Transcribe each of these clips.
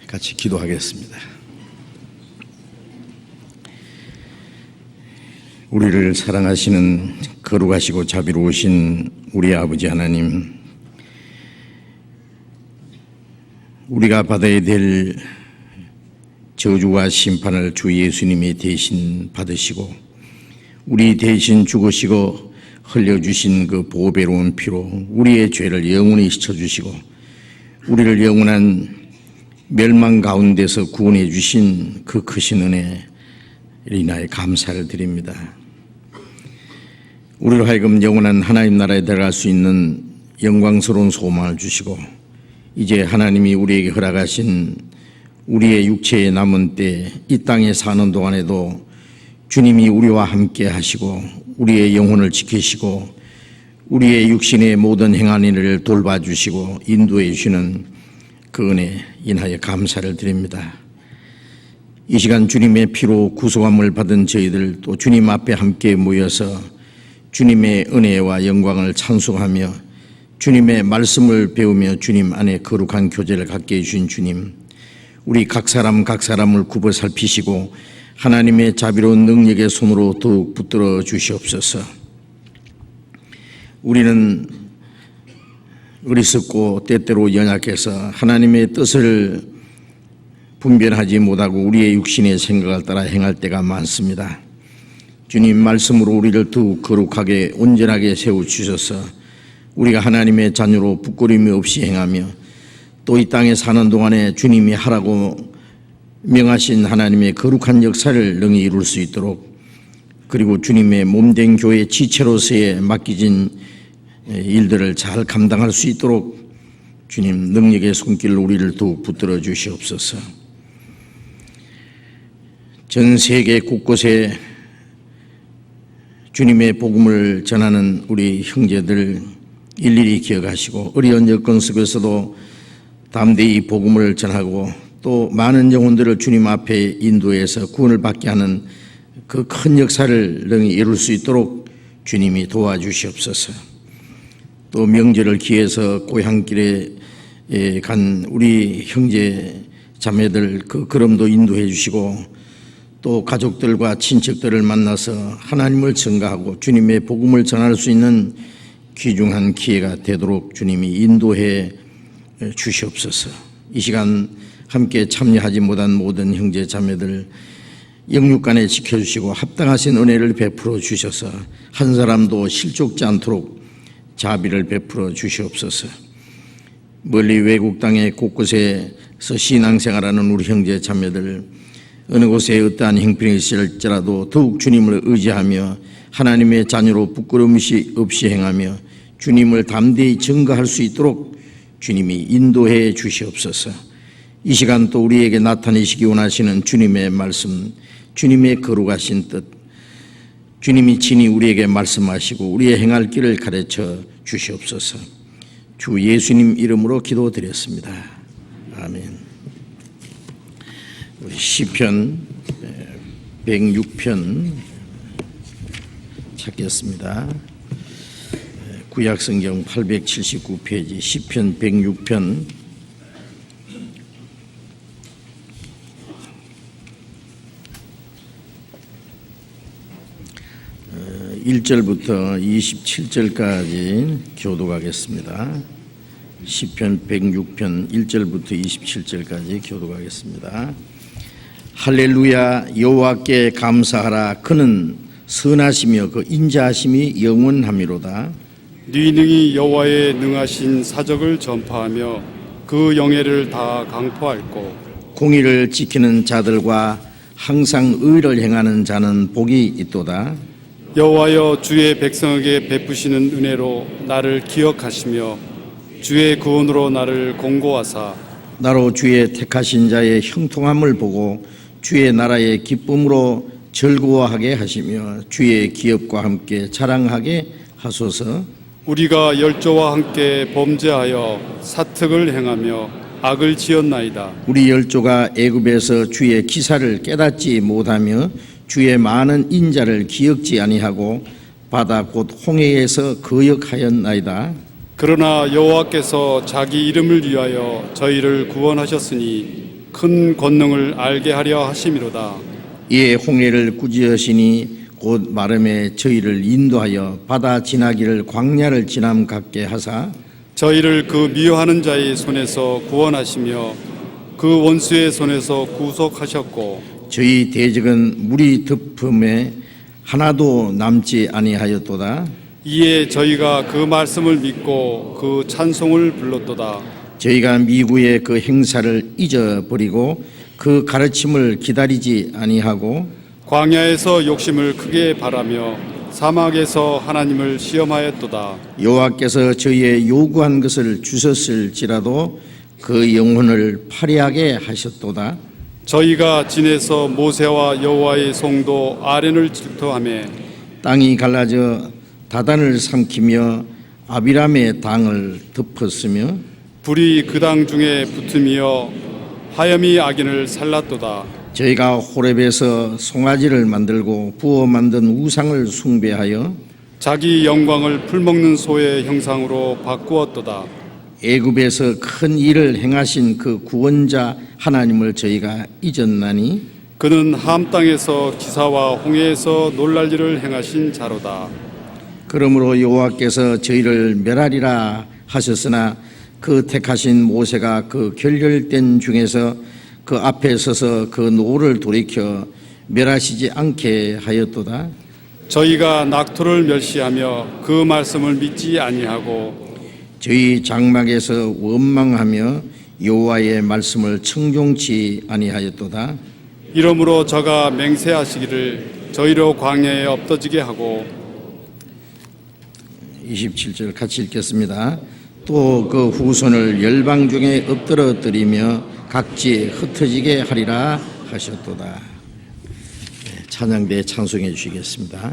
같이 기도하겠습니다. 우리를 사랑하시는 거룩하시고 자비로우신 우리 아버지 하나님, 우리가 받아야 될 저주와 심판을 주 예수님이 대신 받으시고 우리 대신 죽으시고 흘려주신 그 보배로운 피로 우리의 죄를 영원히 씻어주시고 우리를 영원한 멸망 가운데서 구원해 주신 그 크신 은혜를 인하여 감사를 드립니다. 우리로 하여금 영원한 하나님 나라에 들어갈 수 있는 영광스러운 소망을 주시고 이제 하나님이 우리에게 허락하신 우리의 육체의 남은 때 이 땅에 사는 동안에도 주님이 우리와 함께 하시고 우리의 영혼을 지키시고 우리의 육신의 모든 행한 일을 돌봐주시고 인도해 주시는 그 은혜 인하여 감사를 드립니다. 이 시간 주님의 피로 구속함을 받은 저희들 또 주님 앞에 함께 모여서 주님의 은혜와 영광을 찬송하며 주님의 말씀을 배우며 주님 안에 거룩한 교제를 갖게 해주신 주님, 우리 각 사람을 굽어 살피시고 하나님의 자비로운 능력의 손으로 더욱 붙들어 주시옵소서. 우리는 어리석고 때때로 연약해서 하나님의 뜻을 분별하지 못하고 우리의 육신의 생각을 따라 행할 때가 많습니다. 주님 말씀으로 우리를 더욱 거룩하게 온전하게 세워주셔서 우리가 하나님의 자녀로 부끄러움이 없이 행하며 또 이 땅에 사는 동안에 주님이 하라고 명하신 하나님의 거룩한 역사를 능히 이룰 수 있도록, 그리고 주님의 몸된 교회 지체로서의 맡기진 일들을 잘 감당할 수 있도록 주님 능력의 손길로 우리를 더욱 붙들어 주시옵소서. 전 세계 곳곳에 주님의 복음을 전하는 우리 형제들 일일이 기억하시고 어려운 여건 속에서도 담대히 복음을 전하고 또 많은 영혼들을 주님 앞에 인도해서 구원을 받게 하는 그 큰 역사를 능히 이룰 수 있도록 주님이 도와주시옵소서. 또 명절을 기해서 고향길에 간 우리 형제 자매들 그 걸음도 인도해 주시고 또 가족들과 친척들을 만나서 하나님을 증거하고 주님의 복음을 전할 수 있는 귀중한 기회가 되도록 주님이 인도해 주시옵소서. 이 시간 함께 참여하지 못한 모든 형제 자매들 영육간에 지켜주시고 합당하신 은혜를 베풀어 주셔서 한 사람도 실족지 않도록 자비를 베풀어 주시옵소서. 멀리 외국 땅의 곳곳에서 신앙생활하는 우리 형제 자매들 어느 곳에 어떠한 형편이 있을지라도 더욱 주님을 의지하며 하나님의 자녀로 부끄러움 없이 행하며 주님을 담대히 증거할 수 있도록 주님이 인도해 주시옵소서. 이 시간 또 우리에게 나타내시기 원하시는 주님의 말씀, 주님의 거룩하신 뜻, 주님이 친히 우리에게 말씀하시고 우리의 행할 길을 가르쳐 주시옵소서. 주 예수님 이름으로 기도드렸습니다. 아멘. 우리 시편 106편 찾겠습니다. 구약성경 879페이지 시편 106편 1절부터 27절까지 교독하겠습니다. 시편 106편 1절부터 27절까지 교독하겠습니다. 할렐루야. 여호와께 감사하라. 그는 선하시며 그 인자하심이 영원하미로다. 네 능히 여호와의 능하신 사적을 전파하며 그 영예를 다 강포할고 공의를 지키는 자들과 항상 의를 행하는 자는 복이 있도다. 여호와여, 주의 백성에게 베푸시는 은혜로 나를 기억하시며 주의 구원으로 나를 공고하사 나로 주의 택하신 자의 형통함을 보고 주의 나라의 기쁨으로 즐거워하게 하시며 주의 기업과 함께 자랑하게 하소서. 우리가 열조와 함께 범죄하여 사특을 행하며 악을 지었나이다. 우리 열조가 애굽에서 주의 기사를 깨닫지 못하며 주의 많은 인자를 기억지 아니하고 바다 곧 홍해에서 거역하였나이다. 그러나 여호와께서 자기 이름을 위하여 저희를 구원하셨으니 큰 권능을 알게 하려 하심이로다. 이에 홍해를 꾸짖으시니 곧 마름에 저희를 인도하여 바다 지나기를 광야를 지남 같게 하사 저희를 그 미워하는 자의 손에서 구원하시며 그 원수의 손에서 구속하셨고 저희 대적은 물이 덮음에 하나도 남지 아니하였도다. 이에 저희가 그 말씀을 믿고 그 찬송을 불렀도다. 저희가 미구의 그 행사를 잊어버리고 그 가르침을 기다리지 아니하고 광야에서 욕심을 크게 바라며 사막에서 하나님을 시험하였도다. 여호와께서 저희의 요구한 것을 주셨을지라도 그 영혼을 파리하게 하셨도다. 저희가 진에서 모세와 여호와의 송도 아렌을 질투하며 땅이 갈라져 다단을 삼키며 아비람의 당을 덮었으며 불이 그 당 중에 붙으며 화염이 악인을 살랐도다. 저희가 호렙에서 송아지를 만들고 부어 만든 우상을 숭배하여 자기 영광을 풀먹는 소의 형상으로 바꾸었도다. 애굽에서 큰 일을 행하신 그 구원자 하나님을 저희가 잊었나니 그는 함 땅에서 기사와 홍해에서 놀랄 일을 행하신 자로다. 그러므로 여호와께서 저희를 멸하리라 하셨으나 그 택하신 모세가 그 결렬된 중에서 그 앞에 서서 그 노를 돌이켜 멸하시지 않게 하였도다. 저희가 낙토를 멸시하며 그 말씀을 믿지 아니하고 저희 장막에서 원망하며 여호와의 말씀을 청종치 아니하였도다. 이러므로 저가 맹세하시기를 저희로 광야에 엎어지게 하고 27절 같이 읽겠습니다. 또 그 후손을 열방 중에 엎드러뜨리며 각지 흩어지게 하리라 하셨도다. 찬양대 찬송해 주시겠습니다.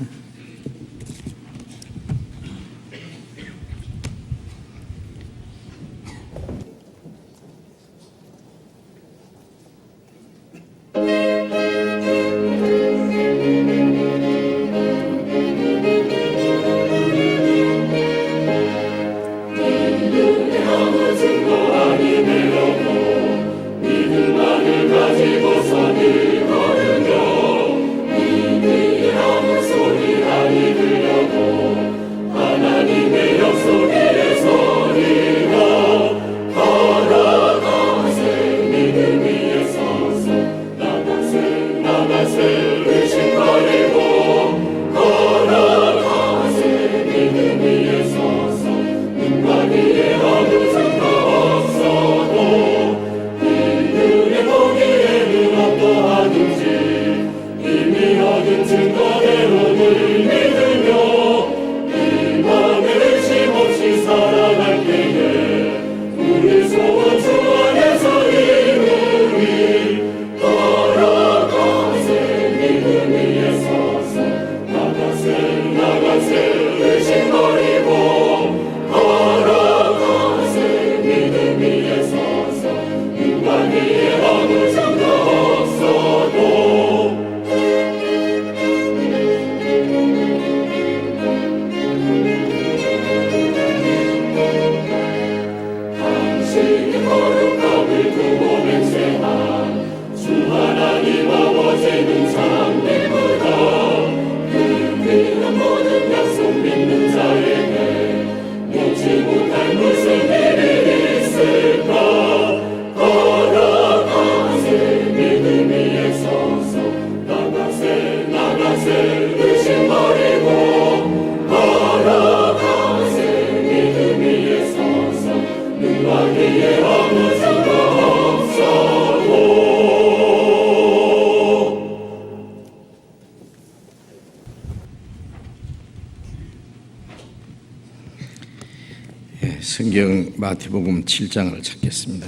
성경 마태복음 7장을 찾겠습니다.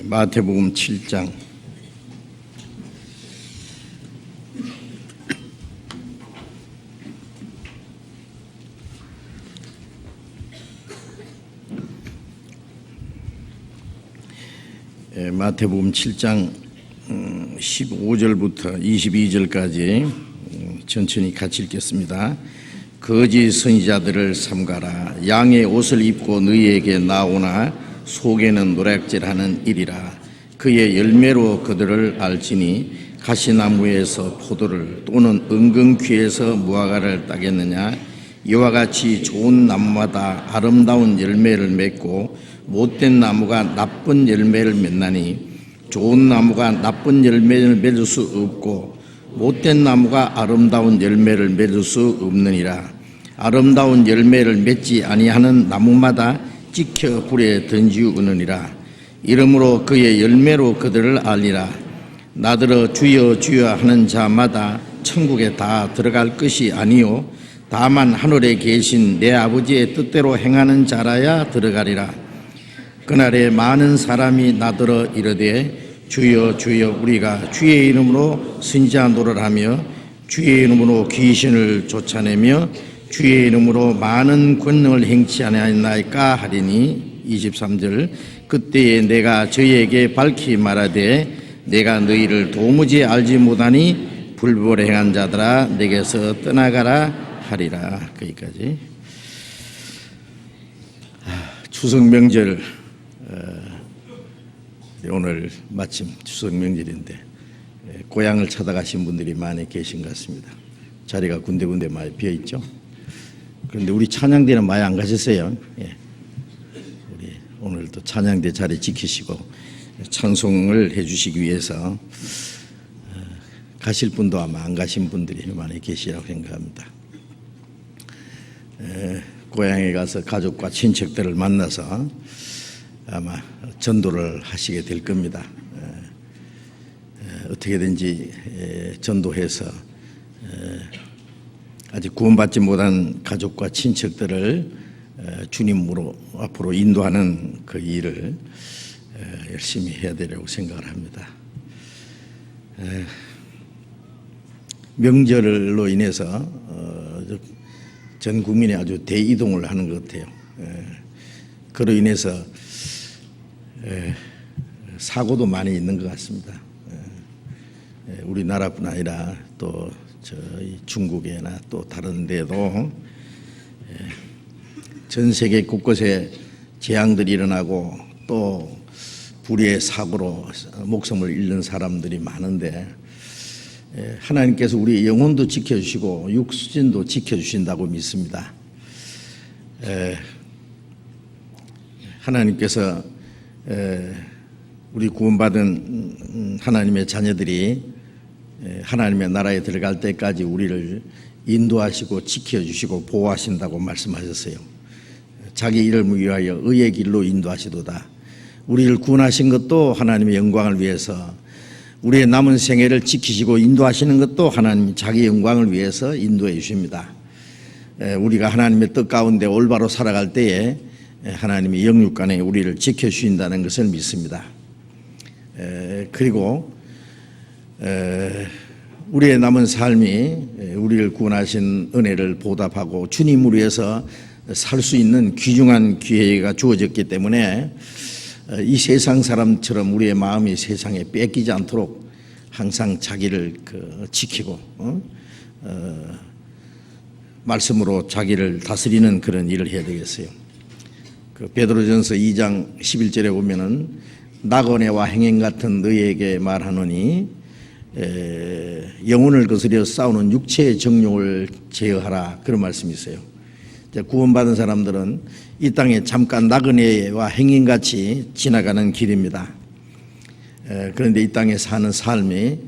마태복음 7장 마태복음 7장 15절부터 22절까지 천천히 같이 읽겠습니다. 거짓 선지자들을 삼가라. 양의 옷을 입고 너희에게 나오나 속에는 노략질하는 일이라. 그의 열매로 그들을 알지니 가시나무에서 포도를 또는 은근귀에서 무화과를 따겠느냐. 이와 같이 좋은 나무마다 아름다운 열매를 맺고 못된 나무가 나쁜 열매를 맺나니 좋은 나무가 나쁜 열매를 맺을 수 없고 못된 나무가 아름다운 열매를 맺을 수 없느니라. 아름다운 열매를 맺지 아니하는 나무마다 찍혀 불에 던지우느니라. 이러므로 그의 열매로 그들을 알리라. 나더러 주여 주여 하는 자마다 천국에 다 들어갈 것이 아니요 다만 하늘에 계신 내 아버지의 뜻대로 행하는 자라야 들어가리라. 그날에 많은 사람이 나더러 이르되 주여 주여 우리가 주의 이름으로 선지자 노릇 하며 주의 이름으로 귀신을 쫓아내며 주의 이름으로 많은 권능을 행치 아니하였나이까 하리니 23절 그때에 내가 저희에게 밝히 말하되 내가 너희를 도무지 알지 못하니 불법을 행한 자들아 내게서 떠나가라 하리라. 거기까지. 추석 명절 오늘 마침 추석 명절인데 고향을 찾아가신 분들이 많이 계신 것 같습니다. 자리가 군데군데 많이 비어 있죠. 그런데 우리 찬양대는 많이 안 가셨어요. 우리 오늘도 찬양대 자리 지키시고 찬송을 해주시기 위해서 가실 분도 아마 안 가신 분들이 많이 계시라고 생각합니다. 고향에 가서 가족과 친척들을 만나서 아마 전도를 하시게 될 겁니다. 어떻게든지 전도해서 아직 구원받지 못한 가족과 친척들을 주님으로 앞으로 인도하는 그 일을 열심히 해야 되려고 생각을 합니다. 명절로 인해서 전 국민이 아주 대이동을 하는 것 같아요. 그로 인해서 사고도 많이 있는 것 같습니다. 우리나라뿐 아니라 또 저희 중국이나 또 다른 데도 전 세계 곳곳에 재앙들이 일어나고 또 불의의 사고로 목숨을 잃는 사람들이 많은데 하나님께서 우리 영혼도 지켜주시고 육신도 지켜주신다고 믿습니다. 하나님께서 우리 구원받은 하나님의 자녀들이 하나님의 나라에 들어갈 때까지 우리를 인도하시고 지켜주시고 보호하신다고 말씀하셨어요. 자기 이름을 위하여 의의 길로 인도하시도다. 우리를 구원하신 것도 하나님의 영광을 위해서, 우리의 남은 생애를 지키시고 인도하시는 것도 하나님 자기 영광을 위해서 인도해 주십니다. 우리가 하나님의 뜻 가운데 올바로 살아갈 때에 하나님이 영육간에 우리를 지켜주신다는 것을 믿습니다. 그리고 우리의 남은 삶이 우리를 구원하신 은혜를 보답하고 주님을 위해서 살 수 있는 귀중한 기회가 주어졌기 때문에 이 세상 사람처럼 우리의 마음이 세상에 뺏기지 않도록 항상 자기를 지키고 말씀으로 자기를 다스리는 그런 일을 해야 되겠어요. 베드로전서 2장 11절에 보면은 나그네와 행인 같은 너희에게 말하노니 영혼을 거스려 싸우는 육체의 정욕을 제어하라, 그런 말씀이 있어요. 구원받은 사람들은 이 땅에 잠깐 나그네와 행인같이 지나가는 길입니다. 그런데 이 땅에 사는 삶이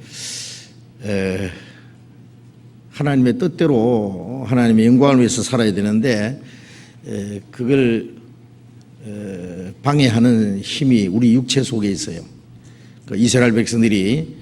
하나님의 뜻대로 하나님의 영광을 위해서 살아야 되는데 그걸 방해하는 힘이 우리 육체 속에 있어요. 이스라엘 백성들이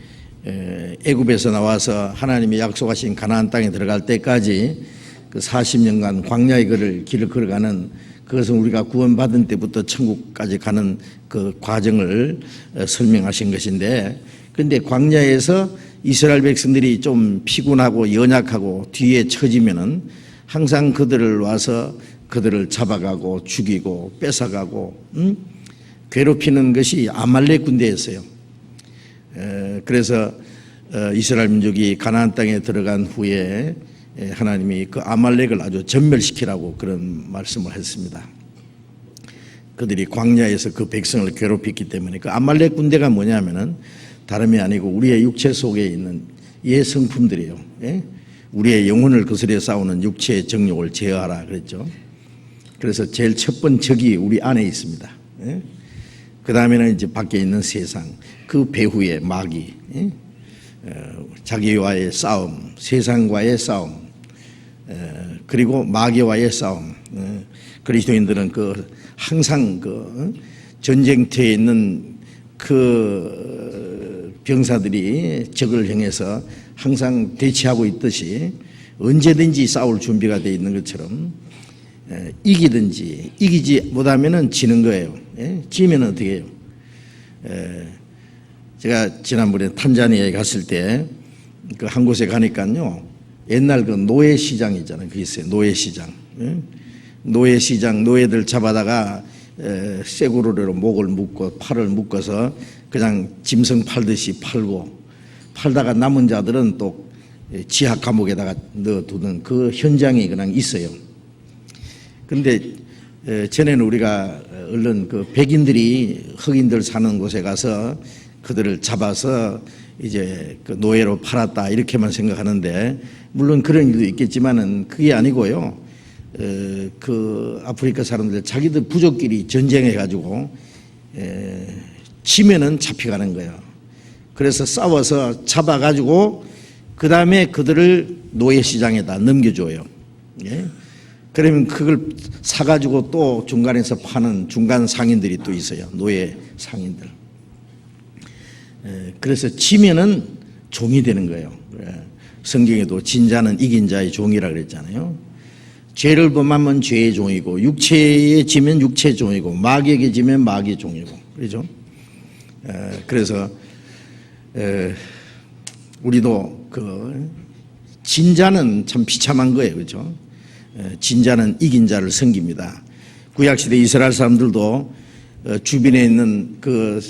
애굽에서 나와서 하나님이 약속하신 가나안 땅에 들어갈 때까지 그 40년간 광야의 길을 걸어가는, 그것은 우리가 구원받은 때부터 천국까지 가는 그 과정을 설명하신 것인데, 그런데 광야에서 이스라엘 백성들이 좀 피곤하고 연약하고 뒤에 처지면은 항상 그들을 와서 그들을 잡아가고 죽이고 뺏어가고 괴롭히는 것이 아말렉 군대였어요. 그래서 이스라엘 민족이 가나안 땅에 들어간 후에 하나님이 그 아말렉을 아주 전멸시키라고 그런 말씀을 했습니다. 그들이 광야에서 그 백성을 괴롭혔기 때문에 그 아말렉 군대가 뭐냐면은 다름이 아니고 우리의 육체 속에 있는 예성품들이에요. 예? 우리의 영혼을 거스려 싸우는 육체의 정욕을 제어하라 그랬죠. 그래서 제일 첫 번째 적이 우리 안에 있습니다. 예? 그 다음에는 이제 밖에 있는 세상, 그 배후의 마귀, 예? 자기와의 싸움, 세상과의 싸움, 그리고 마귀와의 싸움. 그리스도인들은 항상 전쟁터에 있는 그 병사들이 적을 향해서 항상 대치하고 있듯이 언제든지 싸울 준비가 되어 있는 것처럼 이기든지 이기지 못하면은 지는 거예요. 지면 어떻게 해요? 제가 지난번에 탄자니아에 갔을 때 그 한 곳에 가니까요, 옛날 그 노예시장 있잖아요. 그 있어요. 노예시장. 노예시장, 노예들 잡아다가 쇠고리로 목을 묶고 팔을 묶어서 그냥 짐승 팔듯이 팔다가 남은 자들은 또 지하 감옥에다가 넣어두는 그 현장이 그냥 있어요. 근데 전에는 우리가 얼른 그 백인들이 흑인들 사는 곳에 가서 그들을 잡아서 이제 그 노예로 팔았다 이렇게만 생각하는데, 물론 그런 일도 있겠지만은 그게 아니고요. 그 아프리카 사람들 자기들 부족끼리 전쟁해 가지고 지면은 잡혀가는 거예요. 그래서 싸워서 잡아 가지고 그 다음에 그들을 노예 시장에다 넘겨줘요. 예? 그러면 그걸 사가지고 또 중간에서 파는 중간 상인들이 또 있어요. 노예 상인들. 그래서 지면은 종이 되는 거예요. 성경에도 진자는 이긴 자의 종이라 그랬잖아요. 죄를 범하면 죄의 종이고, 육체에 지면 육체의 종이고, 마귀에게 지면 마귀의 종이고, 그렇죠? 그래서 우리도 그 진자는 참 비참한 거예요, 그렇죠? 진자는 이긴 자를 섬깁니다. 구약시대 이스라엘 사람들도 주변에 있는 그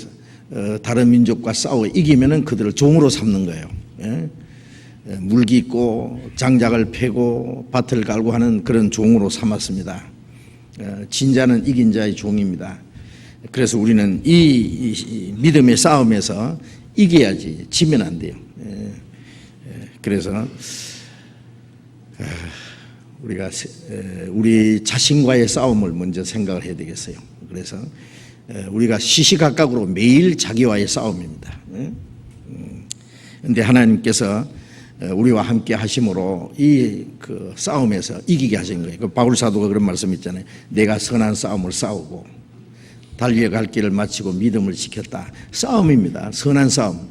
다른 민족과 싸워 이기면은 그들을 종으로 삼는 거예요. 예? 물기 있고 장작을 패고 밭을 갈고 하는 그런 종으로 삼았습니다. 진자는 이긴 자의 종입니다. 그래서 우리는 이 믿음의 싸움에서 이겨야지 지면 안 돼요. 그래서 우리가 우리 자신과의 싸움을 먼저 생각을 해야 되겠어요. 그래서 우리가 시시각각으로 매일 자기와의 싸움입니다. 그런데 하나님께서 우리와 함께 하심으로 이 그 싸움에서 이기게 하신 거예요. 그 바울 사도가 그런 말씀 있잖아요. 내가 선한 싸움을 싸우고 달려갈 길을 마치고 믿음을 지켰다. 싸움입니다. 선한 싸움.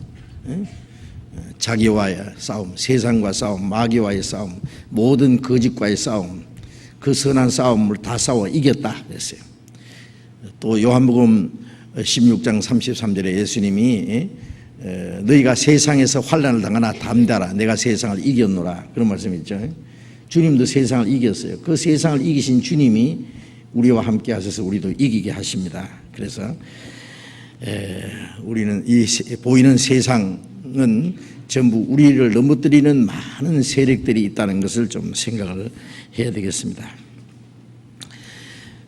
자기와의 싸움, 세상과 싸움, 마귀와의 싸움, 모든 거짓과의 싸움, 그 선한 싸움을 다 싸워 이겼다 그랬어요. 또 요한복음 16장 33절에 예수님이 너희가 세상에서 환난을 당하나 담대하라, 내가 세상을 이겼노라, 그런 말씀이 있죠. 주님도 세상을 이겼어요. 그 세상을 이기신 주님이 우리와 함께 하셔서 우리도 이기게 하십니다. 그래서 우리는 이 보이는 세상은 전부 우리를 넘어뜨리는 많은 세력들이 있다는 것을 좀 생각을 해야 되겠습니다.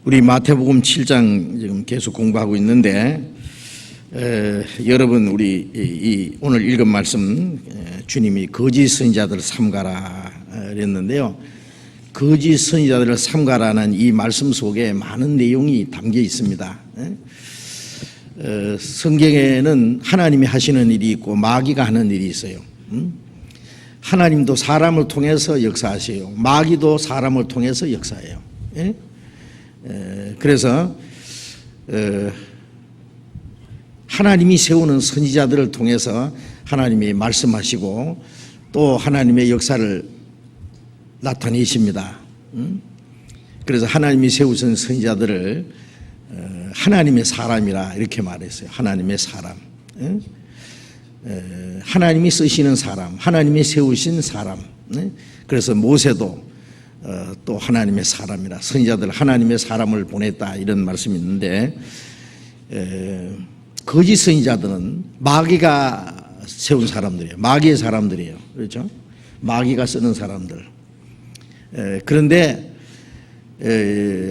우리 마태복음 7장 지금 계속 공부하고 있는데, 여러분 우리 오늘 읽은 말씀, 주님이 거짓 선지자들을 삼가라 그랬는데요. 거짓 선지자들을 삼가라는 이 말씀 속에 많은 내용이 담겨 있습니다. 성경에는 하나님이 하시는 일이 있고 마귀가 하는 일이 있어요. 하나님도 사람을 통해서 역사하세요. 마귀도 사람을 통해서 역사해요. 그래서 하나님이 세우는 선지자들을 통해서 하나님이 말씀하시고 또 하나님의 역사를 나타내십니다. 그래서 하나님이 세우신 선지자들을 하나님의 사람이라 이렇게 말했어요. 하나님의 사람. 하나님이 쓰시는 사람, 하나님이 세우신 사람. 그래서 모세도 또 하나님의 사람이라, 선지자들 하나님의 사람을 보냈다, 이런 말씀이 있는데, 거짓 선지자들은 마귀가 세운 사람들이에요. 마귀의 사람들이에요. 그렇죠? 마귀가 쓰는 사람들. 그런데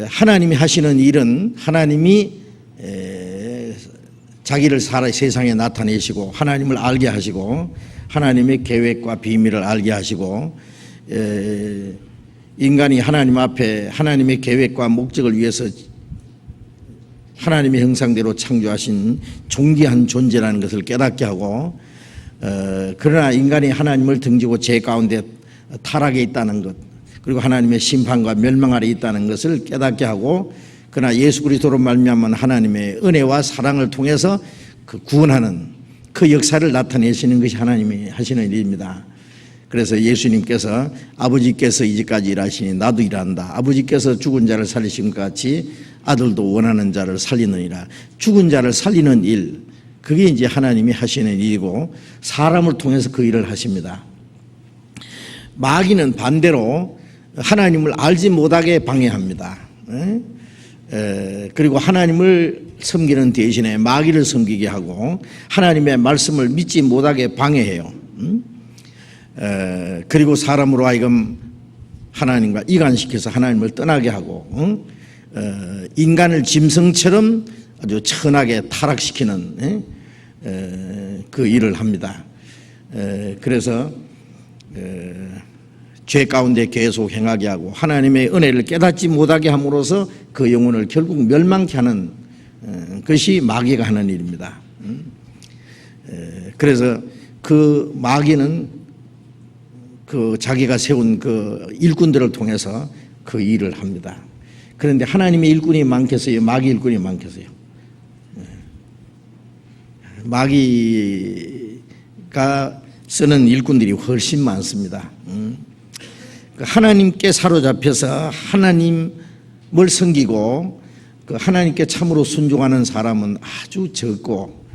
하나님이 하시는 일은 하나님이 자기를 세상에 나타내시고 하나님을 알게 하시고 하나님의 계획과 비밀을 알게 하시고 인간이 하나님 앞에 하나님의 계획과 목적을 위해서 하나님의 형상대로 창조하신 존귀한 존재라는 것을 깨닫게 하고 그러나 인간이 하나님을 등지고 죄 가운데 타락해 있다는 것 그리고 하나님의 심판과 멸망 아래 있다는 것을 깨닫게 하고 그러나 예수 그리스도로 말미암은 하나님의 은혜와 사랑을 통해서 그 구원하는 그 역사를 나타내시는 것이 하나님이 하시는 일입니다. 그래서 예수님께서 아버지께서 이제까지 일하시니 나도 일한다. 아버지께서 죽은 자를 살리신 것 같이 아들도 원하는 자를 살리느니라. 죽은 자를 살리는 일, 그게 이제 하나님이 하시는 일이고 사람을 통해서 그 일을 하십니다. 마귀는 반대로 하나님을 알지 못하게 방해합니다. 그리고 하나님을 섬기는 대신에 마귀를 섬기게 하고 하나님의 말씀을 믿지 못하게 방해해요. 그리고 사람으로 하여금 하나님과 이간시켜서 하나님을 떠나게 하고 인간을 짐승처럼 아주 천하게 타락시키는 그 일을 합니다. 그래서 죄 가운데 계속 행하게 하고 하나님의 은혜를 깨닫지 못하게 함으로써 그 영혼을 결국 멸망케 하는 것이 마귀가 하는 일입니다. 그래서 그 마귀는 그 자기가 세운 그 일꾼들을 통해서 그 일을 합니다. 그런데 하나님의 일꾼이 많겠어요? 마귀 일꾼이 많겠어요? 마귀가 쓰는 일꾼들이 훨씬 많습니다. 하나님께 사로잡혀서 하나님을 섬기고 그 하나님께 참으로 순종하는 사람은 아주 적고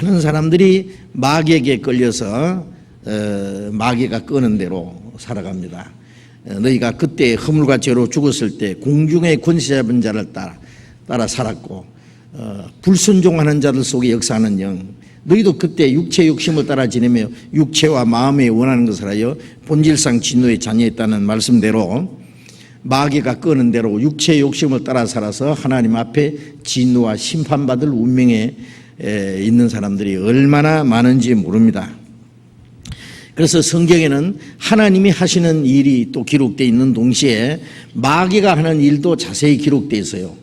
많은 사람들이 마귀에게 끌려서 마귀가 끄는 대로 살아갑니다. 너희가 그때 허물과 죄로 죽었을 때 공중의 권세 잡은 자를 따라 살았고 불순종하는 자들 속에 역사하는 영 너희도 그때 육체 욕심을 따라 지내며 육체와 마음에 원하는 것을 하여 본질상 진노의 자녀였다는 말씀대로 마귀가 끄는 대로 육체의 욕심을 따라 살아서 하나님 앞에 진노와 심판받을 운명에 있는 사람들이 얼마나 많은지 모릅니다. 그래서 성경에는 하나님이 하시는 일이 또 기록되어 있는 동시에 마귀가 하는 일도 자세히 기록되어 있어요.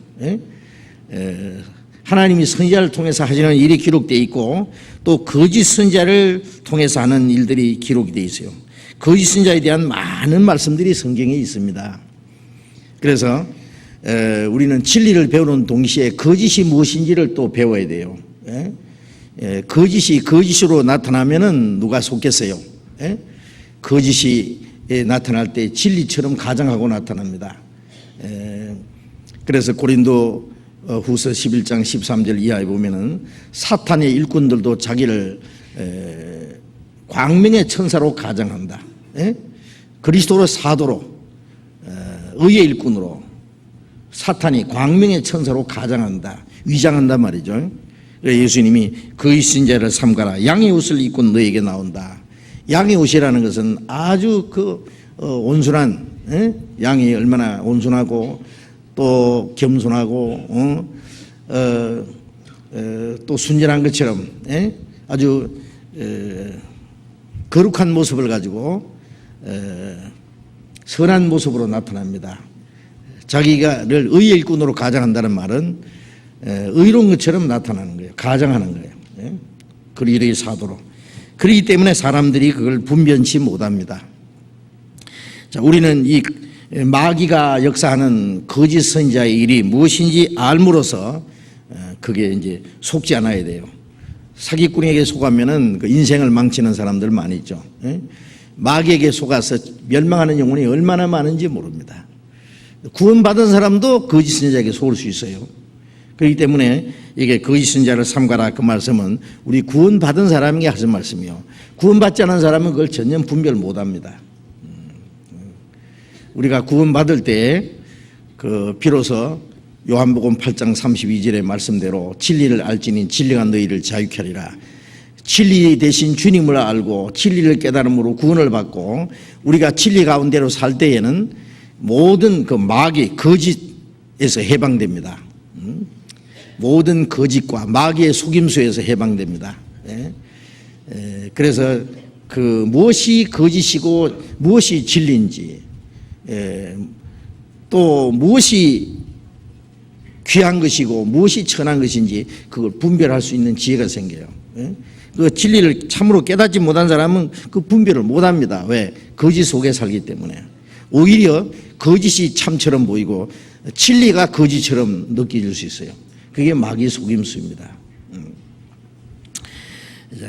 하나님이 선지자를 통해서 하시는 일이 기록되어 있고 또 거짓 선지자를 통해서 하는 일들이 기록이 되어 있어요. 거짓 선지자에 대한 많은 말씀들이 성경에 있습니다. 그래서 우리는 진리를 배우는 동시에 거짓이 무엇인지를 또 배워야 돼요. 거짓이 거짓으로 나타나면은 누가 속겠어요? 거짓이 나타날 때 진리처럼 가장하고 나타납니다. 그래서 고린도 후서 11장 13절 이하에 보면은 사탄의 일꾼들도 자기를 광명의 천사로 가장한다. 그리스도로 사도로 의의 일꾼으로 사탄이 광명의 천사로 가장한다. 위장한단 말이죠. 예수님이 그의 신자를 삼가라. 양의 옷을 입고 너에게 나온다. 양의 옷이라는 것은 아주 온순한 양이 얼마나 온순하고 또 겸손하고 또 순전한 것처럼 아주 거룩한 모습을 가지고 선한 모습으로 나타납니다. 자기가를 의의 일꾼으로 가장한다는 말은 의로운 것처럼 나타나는 거예요. 가장하는 거예요. 그리스도의 사도로. 그렇기 때문에 사람들이 그걸 분변치 못합니다. 자, 우리는 이 마귀가 역사하는 거짓 선지자의 일이 무엇인지 알므로서 그게 이제 속지 않아야 돼요. 사기꾼에게 속하면은 그 인생을 망치는 사람들 많이 있죠. 마귀에게 속아서 멸망하는 영혼이 얼마나 많은지 모릅니다. 구원받은 사람도 거짓 선지자에게 속을 수 있어요. 그렇기 때문에 이게 거짓 선지자를 삼가라 그 말씀은 우리 구원받은 사람에게 하신 말씀이요. 구원받지 않은 사람은 그걸 전혀 분별 못합니다. 우리가 구원받을 때 비로소 요한복음 8장 32절의 말씀대로 진리를 알지니 진리가 너희를 자유케 하리라. 진리 대신 주님을 알고 진리를 깨달음으로 구원을 받고 우리가 진리 가운데로 살 때에는 모든 그 마귀 거짓에서 해방됩니다. 모든 거짓과 마귀의 속임수에서 해방됩니다. 그래서 그 무엇이 거짓이고 무엇이 진리인지 또 무엇이 귀한 것이고 무엇이 천한 것인지 그걸 분별할 수 있는 지혜가 생겨요. 그 진리를 참으로 깨닫지 못한 사람은 그 분별을 못합니다. 왜? 거짓 속에 살기 때문에. 오히려 거짓이 참처럼 보이고 진리가 거짓처럼 느껴질 수 있어요. 그게 마귀 속임수입니다.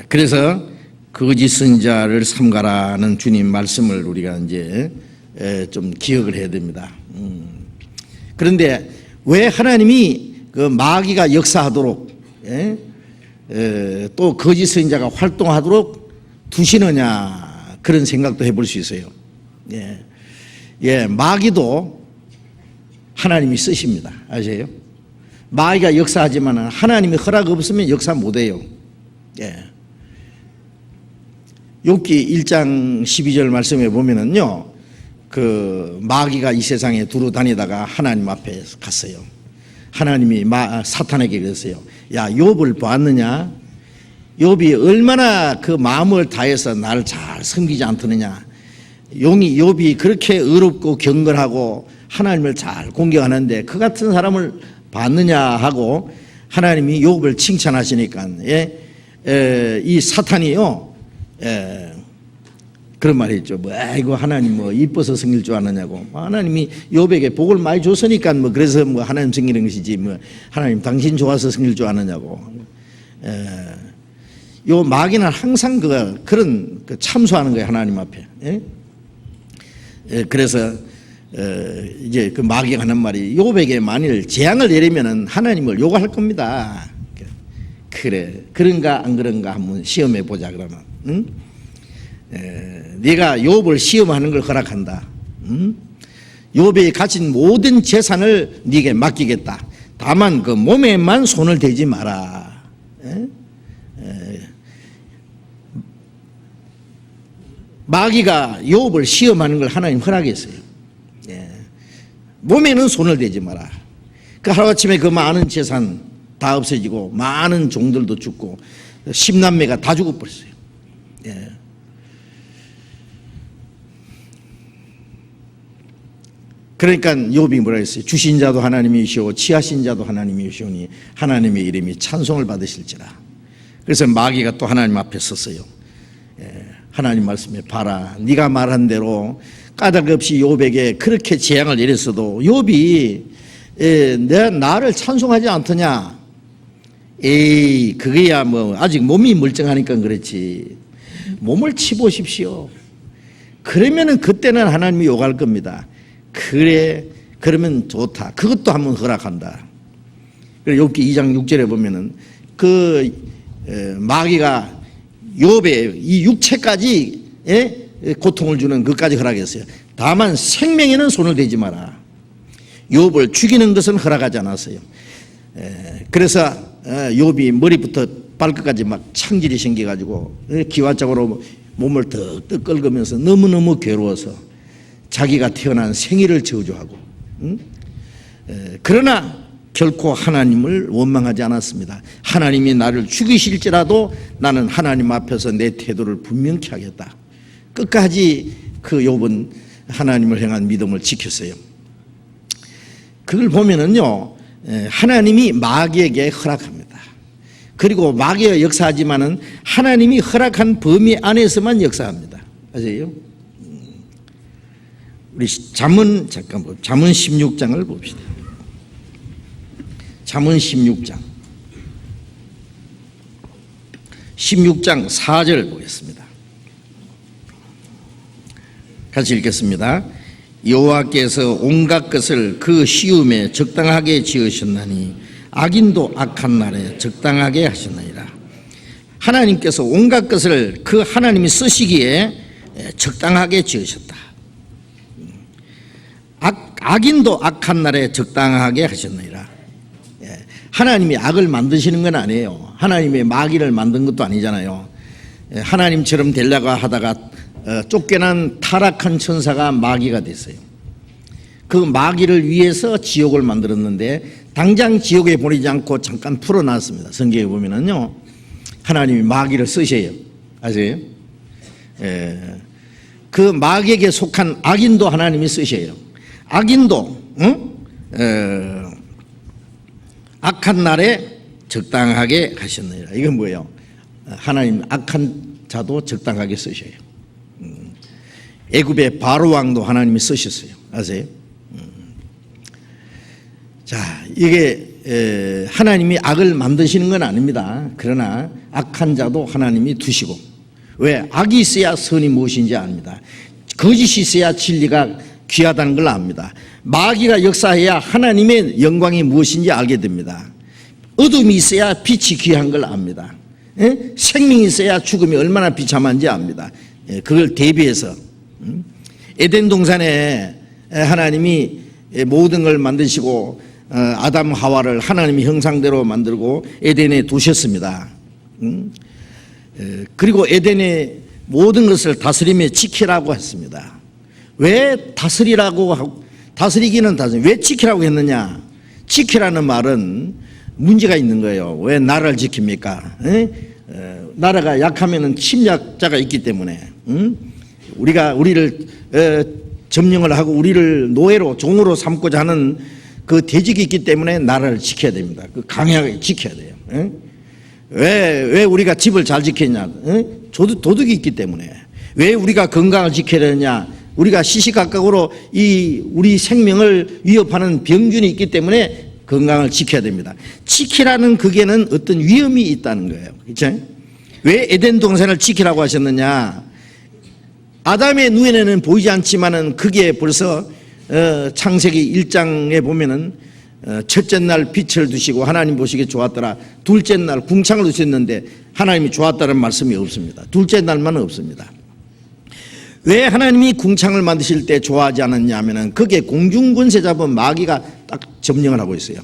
그래서 거짓 선자를 삼가라는 주님 말씀을 우리가 이제 좀 기억을 해야 됩니다. 그런데 왜 하나님이 그 마귀가 역사하도록 또 거짓 선자가 활동하도록 두시느냐 그런 생각도 해볼 수 있어요. 마귀도 하나님이 쓰십니다. 아세요? 마귀가 역사하지만 하나님이 허락 없으면 역사 못해요. 욥기 1장 12절 말씀에 보면은요, 그 마귀가 이 세상에 두루 다니다가 하나님 앞에 갔어요. 하나님이 사탄에게 그랬어요. 야, 욥을 보았느냐? 욥이 얼마나 그 마음을 다해서 나를 잘 섬기지 않더느냐? 욥이 그렇게 의롭고 경건하고 하나님을 잘 공경하는데 그 같은 사람을 봤느냐 하고 하나님이 욥을 칭찬하시니까 이 사탄이요 그런 말 했죠. 이거 하나님 이뻐서 섬길 줄 아느냐고. 하나님이 욥에게 복을 많이 줬으니까 그래서 하나님 섬기는 것이지 하나님 당신 좋아서 섬길 줄 아느냐고. 요 마귀는 항상 그런 참소하는 거예요. 하나님 앞에. 그래서 이제 그 마귀가 하는 말이 욥에게 만일 재앙을 내리면은 하나님을 욕할 겁니다. 그래, 그런가 안 그런가 한번 시험해 보자 그러면. 응? 네가 욥을 시험하는 걸 허락한다. 욥이 가진 모든 재산을 네게 맡기겠다. 다만 그 몸에만 손을 대지 마라. 마귀가 욥을 시험하는 걸 하나님 허락했어요. 몸에는 손을 대지 마라. 그 하루아침에 그 많은 재산 다 없어지고 많은 종들도 죽고 10남매가 다 죽어버렸어요. 그러니까 욥이 뭐라 했어요? 주신 자도 하나님이시오 취하신 자도 하나님이시오니 하나님의 이름이 찬송을 받으실지라. 그래서 마귀가 또 하나님 앞에 섰어요. 하나님 말씀에 봐라, 네가 말한 대로 까닭없이 욥에게 그렇게 재앙을 내렸어도 욥이 나를 찬송하지 않더냐? 에이, 그게야 아직 몸이 멀쩡하니까 그렇지. 몸을 치보십시오. 그러면은 그때는 하나님이 욕할 겁니다. 그래, 그러면 좋다. 그것도 한번 허락한다. 욥기 2장 6절에 보면은 마귀가 욥의 이 육체까지 고통을 주는 것까지 허락했어요. 다만 생명에는 손을 대지 마라. 욥을 죽이는 것은 허락하지 않았어요. 그래서 욥이 머리부터 발끝까지 막 창질이 생겨가지고 기와짝으로 몸을 덕덕 긁으면서 너무너무 괴로워서 자기가 태어난 생일을 저주하고, 그러나 결코 하나님을 원망하지 않았습니다. 하나님이 나를 죽이실지라도 나는 하나님 앞에서 내 태도를 분명히 하겠다. 끝까지 그 욥은 하나님을 향한 믿음을 지켰어요. 그걸 보면은요, 하나님이 마귀에게 허락합니다. 그리고 마귀가 역사하지만은 하나님이 허락한 범위 안에서만 역사합니다. 아세요? 우리 잠언 16장을 봅시다. 잠언 16장 4절 보겠습니다. 같이 읽겠습니다. 여호와께서 온갖 것을 그 시음에 적당하게 지으셨나니 악인도 악한 날에 적당하게 하셨나이다. 하나님께서 온갖 것을 그 하나님이 쓰시기에 적당하게 지으셨다. 악인도 악한 날에 적당하게 하셨나이다. 하나님이 악을 만드시는 건 아니에요. 하나님의 마귀를 만든 것도 아니잖아요. 하나님처럼 되려고 하다가 쫓겨난 타락한 천사가 마귀가 됐어요. 그 마귀를 위해서 지옥을 만들었는데 당장 지옥에 보내지 않고 잠깐 풀어놨습니다. 성경에 보면은요, 하나님이 마귀를 쓰셔요. 아세요? 그 마귀에게 속한 악인도 하나님이 쓰셔요. 악인도 악한 날에 적당하게 하셨느니라. 이건 뭐예요? 하나님 악한 자도 적당하게 쓰셔요. 애굽의 바로 왕도 하나님이 쓰셨어요. 아세요? 자, 이게 하나님이 악을 만드시는 건 아닙니다. 그러나 악한 자도 하나님이 두시고, 왜? 악이 있어야 선이 무엇인지 압니다. 거짓이 있어야 진리가 귀하다는 걸 압니다. 마귀가 역사해야 하나님의 영광이 무엇인지 알게 됩니다. 어둠이 있어야 빛이 귀한 걸 압니다. 생명이 있어야 죽음이 얼마나 비참한지 압니다. 그걸 대비해서 에덴 동산에 하나님이 모든 걸 만드시고 아담 하와를 하나님의 형상대로 만들고 에덴에 두셨습니다. 그리고 에덴의 모든 것을 다스리며 지키라고 했습니다. 왜 다스리라고 하고, 다스리기는 다스리, 왜 지키라고 했느냐? 지키라는 말은 문제가 있는 거예요. 왜 나라를 지킵니까? 나라가 약하면은 침략자가 있기 때문에, 우리를 점령을 하고 우리를 노예로 종으로 삼고자 하는 그 대적이 있기 때문에 나라를 지켜야 됩니다. 그 강하게 지켜야 돼요. 왜 우리가 집을 잘 지켰냐? 도둑이 있기 때문에. 왜 우리가 건강을 지켜야 되느냐? 우리가 시시각각으로 우리 생명을 위협하는 병균이 있기 때문에 건강을 지켜야 됩니다. 지키라는 극에는 어떤 위험이 있다는 거예요. 그렇죠? 왜 에덴 동산을 지키라고 하셨느냐? 아담의 눈에는 보이지 않지만은 그게 벌써 창세기 1장에 보면은 첫째 날 빛을 두시고 하나님 보시기에 좋았더라. 둘째 날 궁창을 두셨는데 하나님이 좋았다는 말씀이 없습니다. 둘째 날만 없습니다. 왜 하나님이 궁창을 만드실 때 좋아하지 않았냐 하면은 거기에 공중권세 잡은 마귀가 딱 점령을 하고 있어요.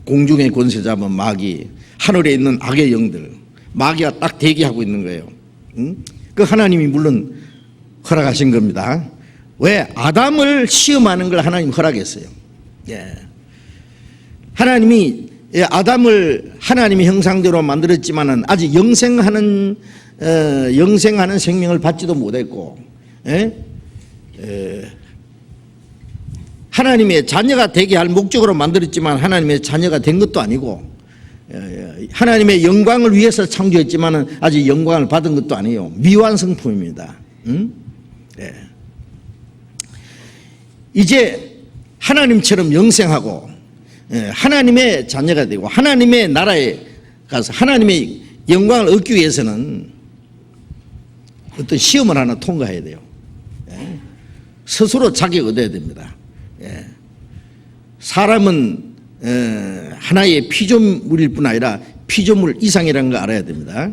공중의 권세 잡은 마귀, 하늘에 있는 악의 영들, 마귀가 딱 대기하고 있는 거예요. 그 하나님이 물론 허락하신 겁니다. 왜? 아담을 시험하는 걸 하나님 허락했어요. 하나님이 아담을 하나님의 형상대로 만들었지만은 아직 영생하는 생명을 받지도 못했고, 하나님의 자녀가 되게 할 목적으로 만들었지만 하나님의 자녀가 된 것도 아니고, 하나님의 영광을 위해서 창조했지만은 아직 영광을 받은 것도 아니에요. 미완성품입니다. 이제 하나님처럼 영생하고 하나님의 자녀가 되고 하나님의 나라에 가서 하나님의 영광을 얻기 위해서는 어떤 시험을 하나 통과해야 돼요. 스스로 자격 얻어야 됩니다. 사람은 하나의 피조물일 뿐 아니라 피조물 이상이라는 걸 알아야 됩니다.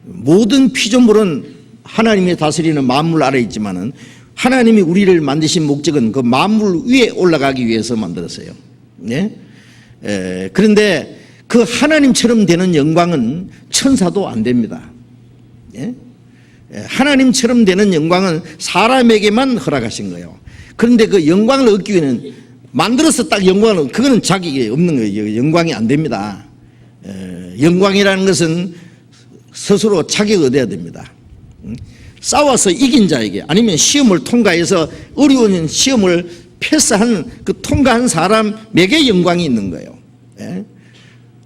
모든 피조물은 하나님이 다스리는 만물 아래 있지만은 하나님이 우리를 만드신 목적은 그 만물 위에 올라가기 위해서 만들었어요. 그런데 그 하나님처럼 되는 영광은 천사도 안 됩니다. 하나님처럼 되는 영광은 사람에게만 허락하신 거예요. 그런데 그 영광을 얻기 위해는 만들어서 딱 영광을, 그거는 자격이 없는 거예요. 영광이 안 됩니다. 영광이라는 것은 스스로 자격 얻어야 됩니다. 싸워서 이긴 자에게, 아니면 시험을 통과해서 어려운 시험을 패스한 그 통과한 사람에게 영광이 있는 거예요.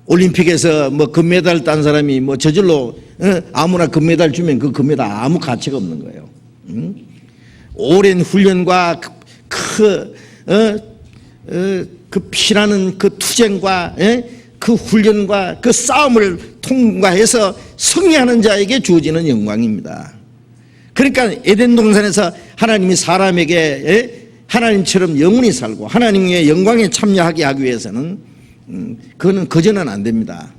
올림픽에서 뭐 금메달 딴 사람이 뭐 저절로 아무나 금메달 주면 그 금메달 아무 가치가 없는 거예요. 오랜 훈련과 그 피나는 그 투쟁과 그 훈련과 그 싸움을 통과해서 승리하는 자에게 주어지는 영광입니다. 그러니까 에덴 동산에서 하나님이 사람에게 하나님처럼 영원히 살고 하나님의 영광에 참여하게 하기 위해서는 그거는 거저는 안 됩니다.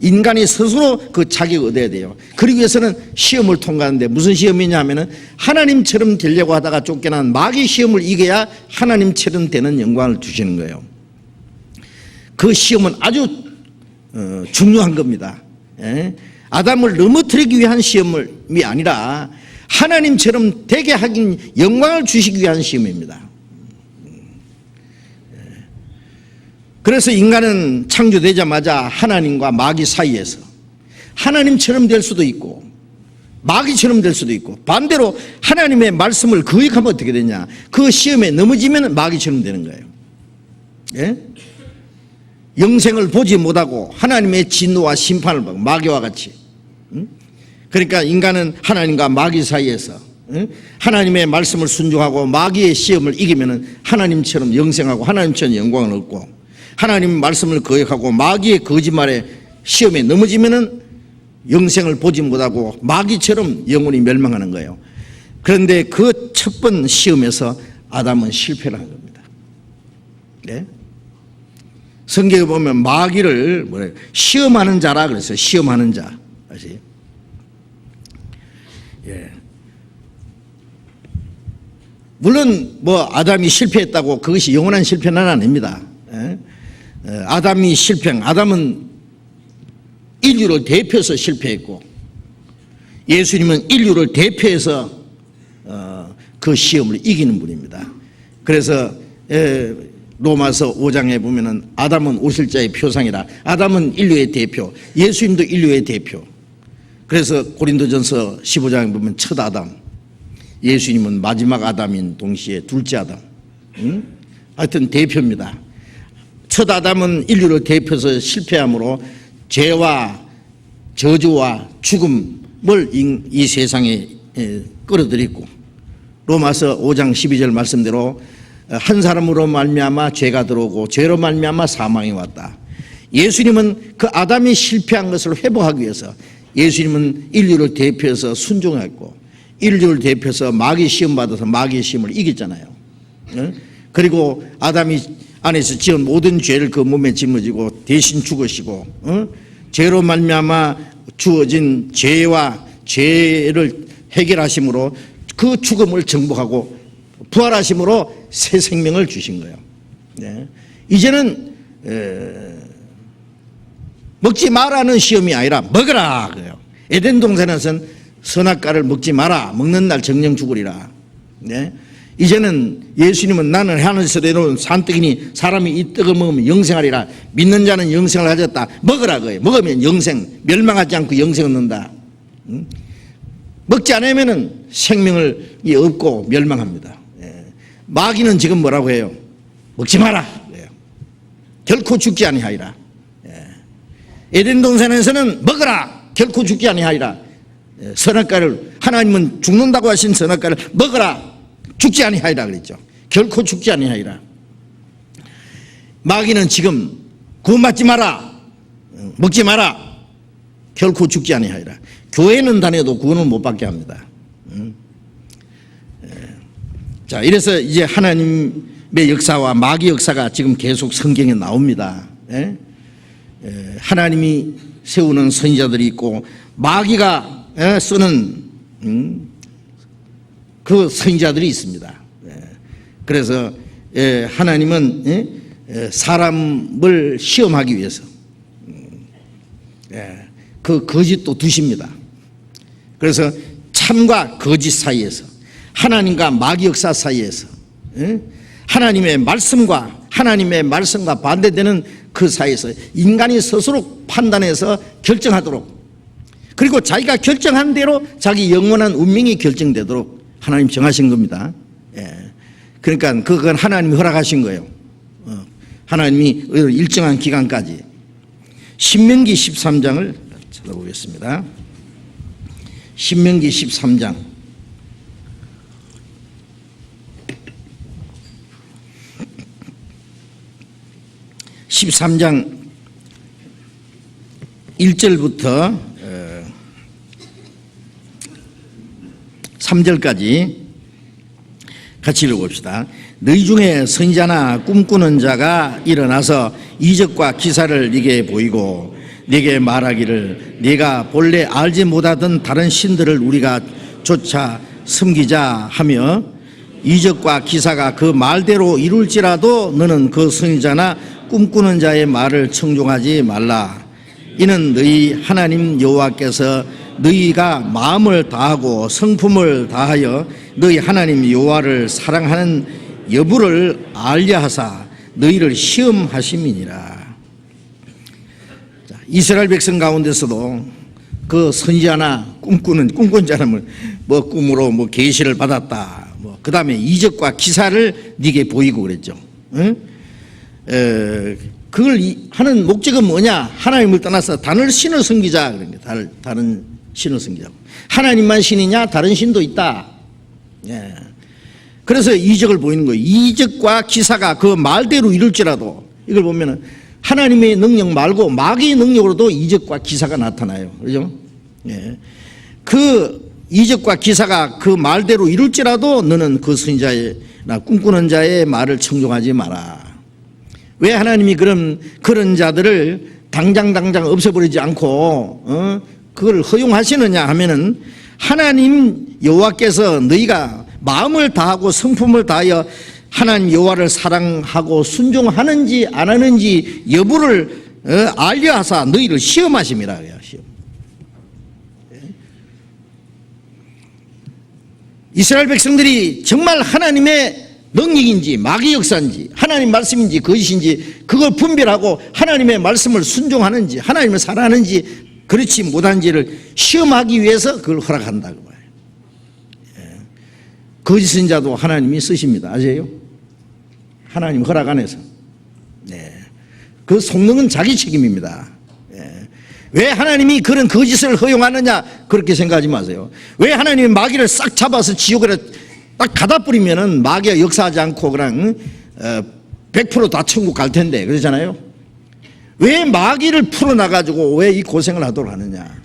인간이 스스로 그 자격을 얻어야 돼요. 그러기 위해서는 시험을 통과하는데, 무슨 시험이냐 하면은 하나님처럼 되려고 하다가 쫓겨난 마귀 시험을 이겨야 하나님처럼 되는 영광을 주시는 거예요. 그 시험은 아주 중요한 겁니다. 아담을 넘어뜨리기 위한 시험이 아니라 하나님처럼 되게 하긴 영광을 주시기 위한 시험입니다. 그래서 인간은 창조되자마자 하나님과 마귀 사이에서 하나님처럼 될 수도 있고 마귀처럼 될 수도 있고, 반대로 하나님의 말씀을 거역하면 어떻게 되냐, 그 시험에 넘어지면 마귀처럼 되는 거예요. 예? 영생을 보지 못하고 하나님의 진노와 심판을 받고 마귀와 같이. 그러니까 인간은 하나님과 마귀 사이에서 하나님의 말씀을 순종하고 마귀의 시험을 이기면 하나님처럼 영생하고 하나님처럼 영광을 얻고, 하나님 말씀을 거역하고 마귀의 거짓말에 시험에 넘어지면 영생을 보지 못하고 마귀처럼 영혼이 멸망하는 거예요. 그런데 그 첫 번 시험에서 아담은 실패를 한 겁니다. 네? 성경에 보면 마귀를 뭐래요? 시험하는 자라 그랬어요. 시험하는 자. 다시. 예. 물론 뭐 아담이 실패했다고 그것이 영원한 실패는 아닙니다. 예? 아담이 아담은 인류를 대표해서 실패했고, 예수님은 인류를 대표해서 그 시험을 이기는 분입니다. 그래서 로마서 5장에 보면은 아담은 오실자의 표상이라, 아담은 인류의 대표, 예수님도 인류의 대표. 그래서 고린도전서 15장에 보면 첫 아담, 예수님은 마지막 아담인 동시에 둘째 아담. 하여튼 대표입니다. 첫 아담은 인류를 대표해서 실패함으로 죄와 저주와 죽음을 이 세상에 끌어들이고, 로마서 5장 12절 말씀대로 한 사람으로 말미암아 죄가 들어오고 죄로 말미암아 사망이 왔다. 예수님은 그 아담이 실패한 것을 회복하기 위해서 예수님은 인류를 대표해서 순종했고, 인류를 대표해서 마귀 시험 받아서 마귀의 시험을 이겼잖아요. 그리고 아담이 안에서 지은 모든 죄를 그 몸에 짊어지고 대신 죽으시고, 죄로 말미암아 주어진 죄와 죄를 해결하심으로 그 죽음을 정복하고 부활하심으로 새 생명을 주신 거예요. 네. 이제는 먹지 마라는 시험이 아니라 먹으라 그래요. 에덴 동산에서는 선악과를 먹지 마라, 먹는 날 정령 죽으리라. 네. 이제는 예수님은 나는 하늘에서 내려온 산떡이니 사람이 이 떡을 먹으면 영생하리라. 믿는 자는 영생을 가졌다. 먹으라 그래요. 먹으면 영생, 멸망하지 않고 영생을 얻는다. 먹지 않으면 생명을 없고 멸망합니다. 마귀는 지금 뭐라고 해요? 먹지 마라 그래요. 결코 죽지 아니하리라. 에덴 동산에서는 먹으라, 결코 죽지 아니하리라. 선악과를, 하나님은 죽는다고 하신 선악과를 먹으라, 죽지 아니하리라 그랬죠. 결코 죽지 아니하리라. 마귀는 지금 구원받지 마라, 먹지 마라, 결코 죽지 아니하리라. 교회는 다녀도 구원은 못 받게 합니다. 자, 이래서 이제 하나님의 역사와 마귀 역사가 지금 계속 성경에 나옵니다. 하나님이 세우는 선지자들이 있고 마귀가 쓰는 그 선지자들이 있습니다. 그래서 하나님은 사람을 시험하기 위해서 그 거짓도 두십니다. 그래서 참과 거짓 사이에서, 하나님과 마귀 역사 사이에서, 하나님의 말씀과 반대되는 그 사이에서 인간이 스스로 판단해서 결정하도록, 그리고 자기가 결정한 대로 자기 영원한 운명이 결정되도록 하나님 정하신 겁니다. 그러니까 그건 하나님이 허락하신 거예요. 하나님이 일정한 기간까지. 신명기 13장을 찾아보겠습니다. 신명기 13장. (13장) 1절부터 3절까지 같이 읽어봅시다. 너희 중에 선지자나 꿈꾸는 자가 일어나서 이적과 기사를 네게 보이고 네게 말하기를 네가 본래 알지 못하던 다른 신들을 우리가 쫓아 섬기자 하며, 이적과 기사가 그 말대로 이룰지라도 너는 그 선지자나 꿈꾸는 자의 말을 청종하지 말라. 이는 너희 하나님 여호와께서 너희가 마음을 다하고 성품을 다하여 너희 하나님 여호와를 사랑하는 여부를 알려 하사 너희를 시험하심이니라. 이스라엘 백성 가운데서도 그 선지자나 꿈꾼 사람을 뭐 꿈으로 뭐 계시를 받았다. 뭐 그다음에 이적과 기사를 네게 보이고 그랬죠. 응? 그걸 하는 목적은 뭐냐? 하나님을 떠나서 다른 신을 섬기자 그런 게 다른 신을 섬기자고. 하나님만 신이냐? 다른 신도 있다. 예. 그래서 이적을 보이는 거예요. 이적과 기사가 그 말대로 이룰지라도 이걸 보면은 하나님의 능력 말고 마귀의 능력으로도 이적과 기사가 나타나요. 그죠? 예. 그 이적과 기사가 그 말대로 이룰지라도 너는 그 선지자나 꿈꾸는 자의 말을 청종하지 마라. 왜 하나님이 그런 자들을 당장 없애버리지 않고 그걸 허용하시느냐 하면은 하나님 여호와께서 너희가 마음을 다하고 성품을 다하여 하나님 여호와를 사랑하고 순종하는지 안 하는지 여부를 알려 하사 너희를 시험하심이라. 시험. 이스라엘 백성들이 정말 하나님의 능력인지 마귀 역사인지 하나님 말씀인지 거짓인지 그걸 분별하고 하나님의 말씀을 순종하는지 하나님을 사랑하는지 그렇지 못한지를 시험하기 위해서 그걸 허락한다고 봐요. 거짓 선지자도 하나님이 쓰십니다. 아세요? 하나님 허락 안에서. 네. 그 속는 자기 책임입니다. 왜 하나님이 그런 거짓을 허용하느냐 그렇게 생각하지 마세요. 왜 하나님이 마귀를 싹 잡아서 지옥에 딱 가다 뿌리면은 마귀가 역사하지 않고 그냥 100% 다 천국 갈 텐데 그러잖아요. 왜 마귀를 풀어놔가지고 왜 이 고생을 하도록 하느냐.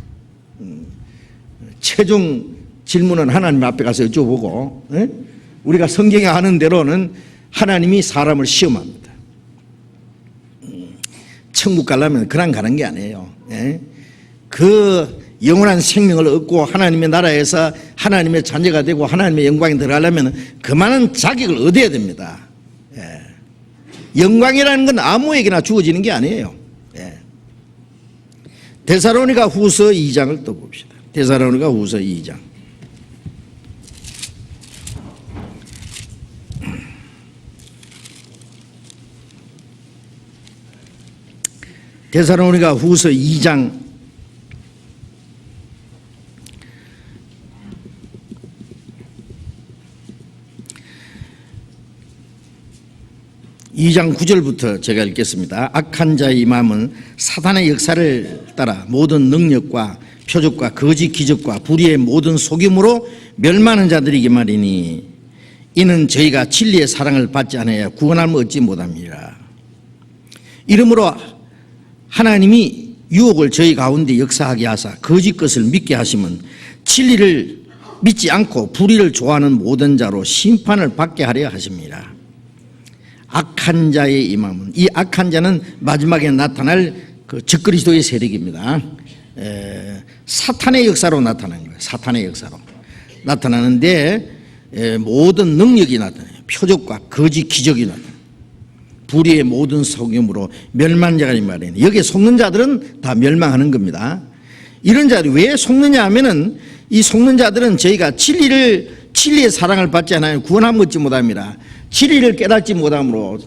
최종 질문은 하나님 앞에 가서 여쭤보고 우리가 성경에 하는 대로는 하나님이 사람을 시험합니다. 천국 가려면 그냥 가는 게 아니에요. 그 영원한 생명을 얻고 하나님의 나라에서 하나님의 자녀가 되고 하나님의 영광에 들어가려면 그만한 자격을 얻어야 됩니다. 영광이라는 건 아무에게나 주어지는 게 아니에요. 데살로니가 후서 2장을 또 봅시다. 데살로니가 후서 2장. 데살로니가 후서 2장 2장 9절부터 제가 읽겠습니다. 악한 자의 마음은 사탄의 역사를 따라 모든 능력과 표적과 거짓 기적과 불의의 모든 속임으로 멸망하는 자들이기 말이니 이는 저희가 진리의 사랑을 받지 않아야 구원함을 얻지 못합니다. 이러므로 하나님이 유혹을 저희 가운데 역사하게 하사 거짓 것을 믿게 하시면 진리를 믿지 않고 불의를 좋아하는 모든 자로 심판을 받게 하려 하십니다. 악한 자의 이 마음은, 이 악한 자는 마지막에 나타날 그 적그리스도의 세력입니다. 사탄의 역사로 나타나는 거예요. 사탄의 역사로 나타나는데 모든 능력이 나타나요. 표적과 거짓 기적이 나타나요. 불의의 모든 속임으로 멸망한 자가 이 말이에요. 여기에 속는 자들은 다 멸망하는 겁니다. 이런 자들이 왜 속느냐 하면은 이 속는 자들은 저희가 진리의 사랑을 받지 않아요. 구원함을 얻지 못합니다. 진리를 깨닫지 못함으로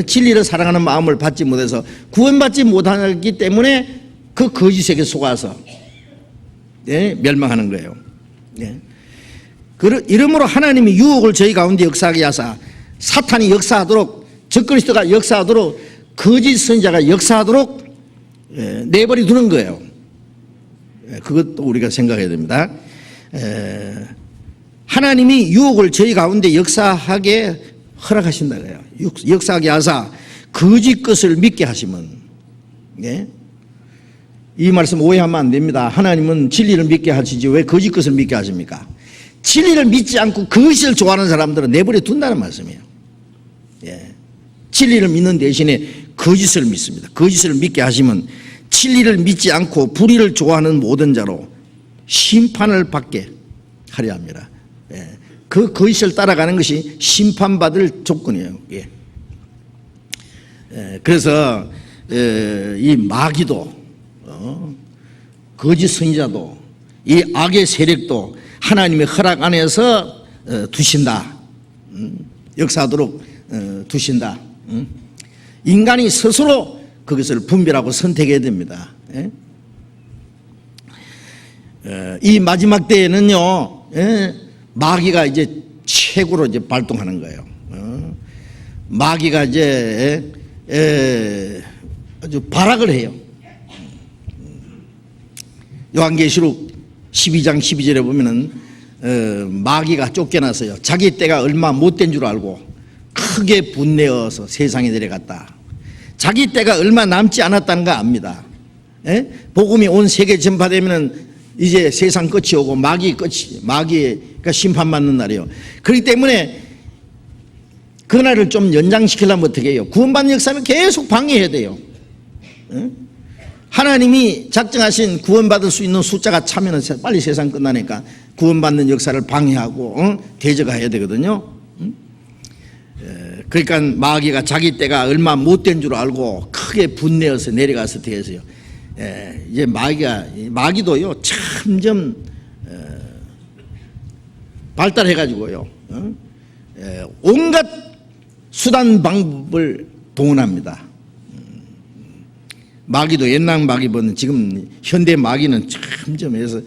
진리를 사랑하는 마음을 받지 못해서 구원받지 못하기 때문에 그 거짓에게 속아서 멸망하는 거예요. 이러므로 하나님이 유혹을 저희 가운데 역사하게 하사 사탄이 역사하도록 적그리스도가 역사하도록 거짓 선지자가 역사하도록 내버려 두는 거예요. 그것도 우리가 생각해야 됩니다. 하나님이 유혹을 저희 가운데 역사하게 허락하신다 그래요. 역사하게 하사 거짓 것을 믿게 하시면, 이 말씀 오해하면 안 됩니다. 하나님은 진리를 믿게 하시지 왜 거짓 것을 믿게 하십니까? 진리를 믿지 않고 거짓을 좋아하는 사람들은 내버려 둔다는 말씀이에요. 진리를 믿는 대신에 거짓을 믿습니다. 거짓을 믿게 하시면 진리를 믿지 않고 불의를 좋아하는 모든 자로 심판을 받게 하려 합니다. 그 거짓을 따라가는 것이 심판받을 조건이에요. 그래서 이 마귀도 거짓 선지자도 이 악의 세력도 하나님의 허락 안에서 두신다. 역사하도록 두신다. 인간이 스스로 그것을 분별하고 선택해야 됩니다. 이 마지막 때에는요, 마귀가 이제 최고로 이제 발동하는 거예요. 마귀가 이제 아주 발악을 해요. 요한계시록 12장 12절에 보면은 마귀가 쫓겨나서요, 자기 때가 얼마 못된 줄 알고 크게 분내어서 세상에 내려갔다. 자기 때가 얼마 남지 않았다는 거 압니다. 복음이 온 세계 전파되면은 이제 세상 끝이 오고 마귀가 심판받는 날이에요. 그렇기 때문에 그날을 좀 연장시키려면 어떻게 해요? 구원받는 역사는 계속 방해해야 돼요. 하나님이 작정하신 구원받을 수 있는 숫자가 차면은 빨리 세상 끝나니까 구원받는 역사를 방해하고 대적해야 되거든요. 그러니까 마귀가 자기 때가 얼마 못된 줄 알고 크게 분내어서 내려가서 대해서요, 이제 마귀도요 점점 발달해가지고요, 온갖 수단 방법을 동원합니다. 마귀도 옛날 마귀보다는 지금 현대 마귀는 점점 해서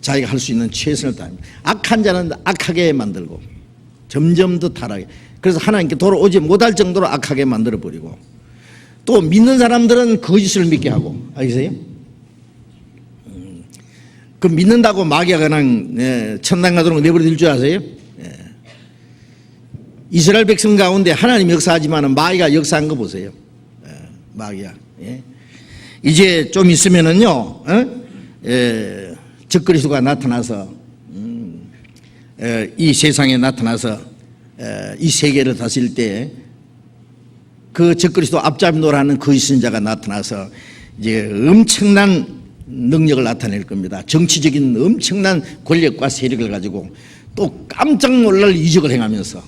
자기가 할 수 있는 최선을 다합니다. 악한 자는 악하게 만들고 점점 더 타락해. 그래서 하나님께 돌아오지 못할 정도로 악하게 만들어버리고, 또 믿는 사람들은 거짓을 믿게 하고, 알겠어요? 그 믿는다고 마귀가 그냥 천당 가도록 내버려둘 줄 아세요? 이스라엘 백성 가운데 하나님 역사하지만 마귀가 역사한 거 보세요. 마귀가. 이제 좀 있으면은요, 적그리스도가 나타나서 이 세상에 나타나서 이 세계를 다스릴 때 그 적그리스도 앞잡이 노라는 거짓 선지자가 나타나서 이제 엄청난 능력을 나타낼 겁니다. 정치적인 엄청난 권력과 세력을 가지고 또 깜짝 놀랄 이적을 행하면서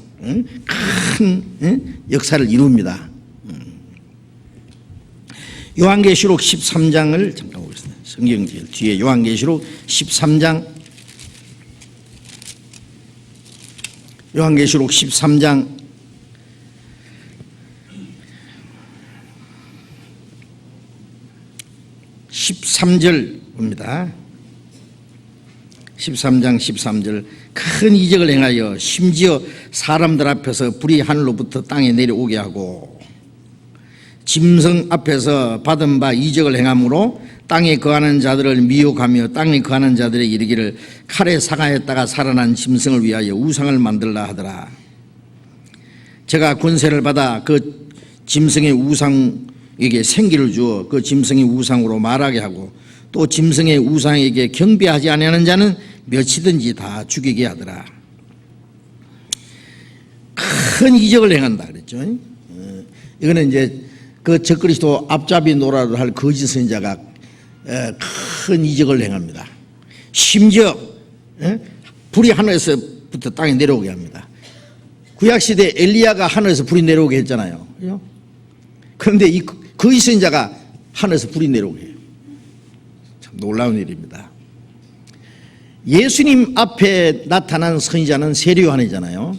큰 역사를 이룹니다. 요한계시록 13장을 잠깐 보겠습니다. 성경 뒤에 요한계시록 13장, 요한계시록 13장 13절 봅니다. 13장 13절. 큰 이적을 행하여 심지어 사람들 앞에서 불이 하늘로부터 땅에 내려오게 하고 짐승 앞에서 받은 바 이적을 행함으로 땅에 거하는 자들을 미혹하며 땅에 거하는 자들에게 이르기를 칼에 상하였다가 살아난 짐승을 위하여 우상을 만들라 하더라. 제가 권세를 받아 그 짐승의 우상에게 생기를 주어 그 짐승의 우상으로 말하게 하고 또 짐승의 우상에게 경배하지 아니하는 자는 몇이든지 다 죽이게 하더라. 큰 이적을 행한다 그랬죠. 이거는 이제 그 적그리스도 앞잡이 노라를 할 거짓 선지자가 큰 이적을 행합니다. 심지어 불이 하늘에서부터 땅에 내려오게 합니다. 구약시대 엘리야가 하늘에서 불이 내려오게 했잖아요. 그런데 이 거짓 선지자가 하늘에서 불이 내려오게 해요. 참 놀라운 일입니다. 예수님 앞에 나타난 선지자는 세례 요한이잖아요.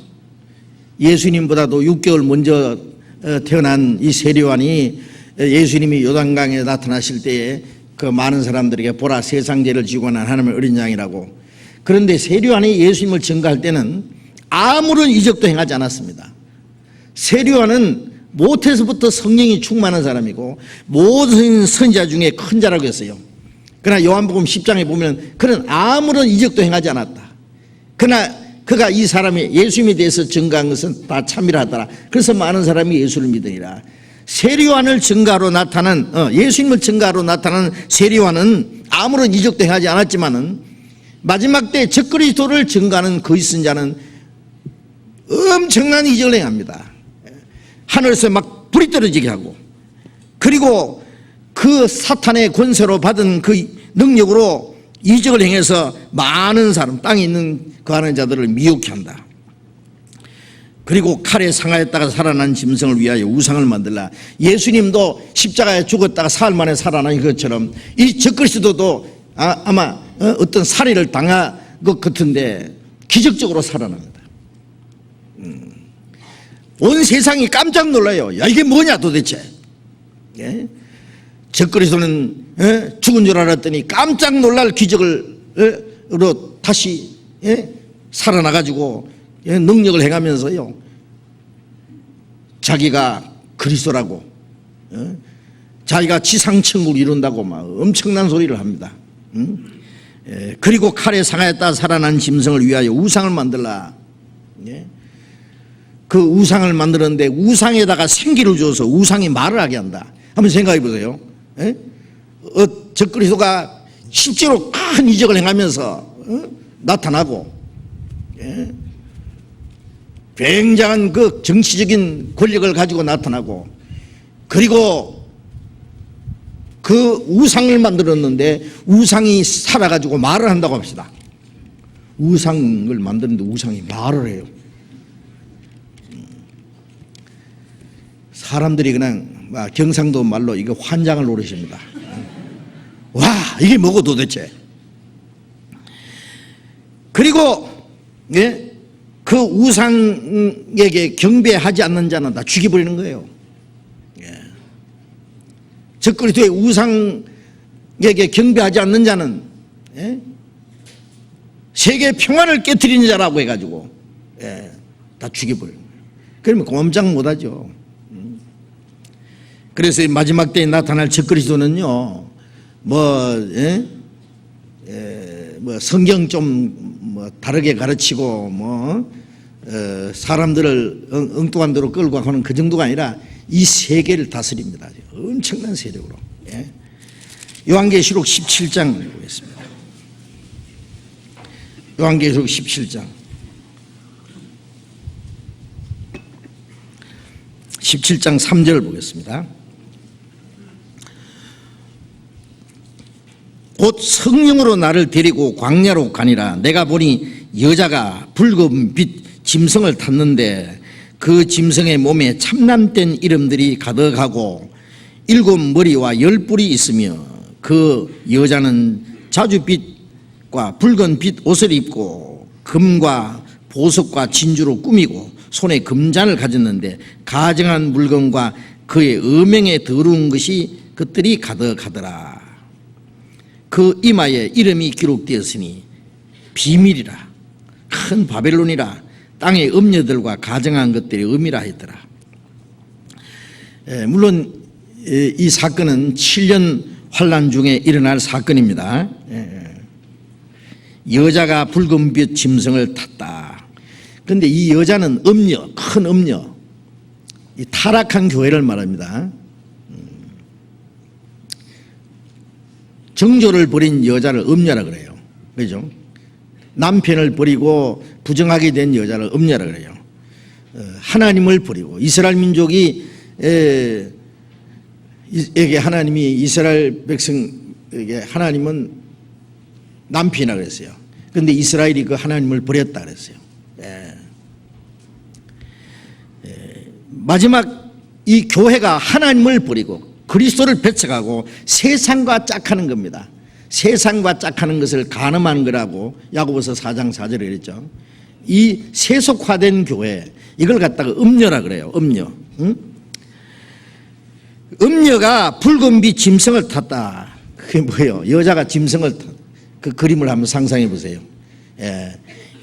예수님보다도 6개월 먼저 태어난 이 세례 요한이 예수님이 요단강에 나타나실 때에 그 많은 사람들에게 보라 세상 죄를 지고 난 하나님의 어린 양이라고. 그런데 세례 요한이 예수님을 증거할 때는 아무런 이적도 행하지 않았습니다. 세례 요한은 모태에서부터 성령이 충만한 사람이고 모든 선지자 중에 큰 자라고 했어요. 그러나 요한복음 10장에 보면 그는 아무런 이적도 행하지 않았다. 그러나 그가 이 사람이 예수님에 대해서 증거한 것은 다 참이라더라. 그래서 많은 사람이 예수를 믿으니라. 세례 요한을 증거하러 나타난 예수님을 증거하러 나타난 세례 요한은 아무런 이적도 행하지 않았지만은 마지막 때 적그리스도를 증거하는 거짓 선지자는 엄청난 이적을 행합니다. 하늘에서 막 불이 떨어지게 하고, 그리고 그 사탄의 권세로 받은 그 능력으로 이적을 행해서 많은 사람, 땅에 있는 거하는 자들을 미혹케 한다. 그리고 칼에 상하였다가 살아난 짐승을 위하여 우상을 만들라. 예수님도 십자가에 죽었다가 사흘 만에 살아난 것처럼 이 적그리스도도 아마 어떤 살해를 당한 것 같은데 기적적으로 살아납니다. 온 세상이 깜짝 놀라요. 야, 이게 뭐냐 도대체. 예? 적그리스도는 죽은 줄 알았더니 깜짝 놀랄 기적으로 다시 살아나가지고 능력을 행하면서요, 자기가 그리스도라고, 자기가 지상천국을 이룬다고 막 엄청난 소리를 합니다. 그리고 칼에 상하였다 살아난 짐승을 위하여 우상을 만들라. 그 우상을 만드는데 우상에다가 생기를 줘서 우상이 말을 하게 한다. 한번 생각해 보세요. 적그리스도가 실제로 큰 이적을 행하면서 나타나고, 굉장한 그 정치적인 권력을 가지고 나타나고, 그리고 그 우상을 만들었는데 우상이 살아가지고 말을 한다고 합시다. 우상을 만드는데 우상이 말을 해요. 사람들이 그냥 경상도 말로 이거 환장을 노리십니다. 와, 이게 뭐고 도대체. 그리고 그 우상에게 경배하지 않는 자는 다 죽여버리는 거예요. 적그리스도의 우상에게 경배하지 않는 자는 세계 평화를 깨트리는 자라고 해가지고 다 죽여버리는 거예요. 그러면 꼼짝 못하죠. 그래서 마지막 때에 나타날 적그리스도는요, 뭐 성경 좀 다르게 가르치고 사람들을 엉뚱한 대로 끌고 가는 그 정도가 아니라 이 세계를 다스립니다. 엄청난 세력으로. 요한계시록 17장 보겠습니다. 요한계시록 17장 3절 보겠습니다. 곧 성령으로 나를 데리고 광야로 가니라. 내가 보니 여자가 붉은 빛 짐승을 탔는데 그 짐승의 몸에 참남된 이름들이 가득하고 7머리와 10뿔이 있으며 그 여자는 자주빛과 붉은 빛 옷을 입고 금과 보석과 진주로 꾸미고 손에 금잔을 가졌는데 가증한 물건과 그의 음행에 더러운 것들이 가득하더라. 그 이마에 이름이 기록되었으니 비밀이라, 큰 바벨론이라, 땅의 음녀들과 가증한 것들이 음이라 했더라. 물론 이 사건은 7년 환란 중에 일어날 사건입니다. 여자가 붉은빛 짐승을 탔다. 그런데 이 여자는 음녀, 큰 음녀, 이 타락한 교회를 말합니다. 정조를 버린 여자를 음녀라 그래요. 그죠? 남편을 버리고 부정하게 된 여자를 음녀라 그래요. 하나님을 버리고 이스라엘 민족이 에게 하나님이 이스라엘 백성에게 하나님은 남편이라 그랬어요. 그런데 이스라엘이 그 하나님을 버렸다 그랬어요. 마지막 이 교회가 하나님을 버리고 그리스도를 배척하고 세상과 짝하는 겁니다. 세상과 짝하는 것을 간음하는 거라고 야고보서 4장 4절에 그랬죠. 이 세속화된 교회, 이걸 갖다가 음녀라 그래요. 음녀. 응? 음녀가 붉은빛 짐승을 탔다. 그게 뭐예요? 여자가 짐승을 탔다. 그 그림을 한번 상상해 보세요.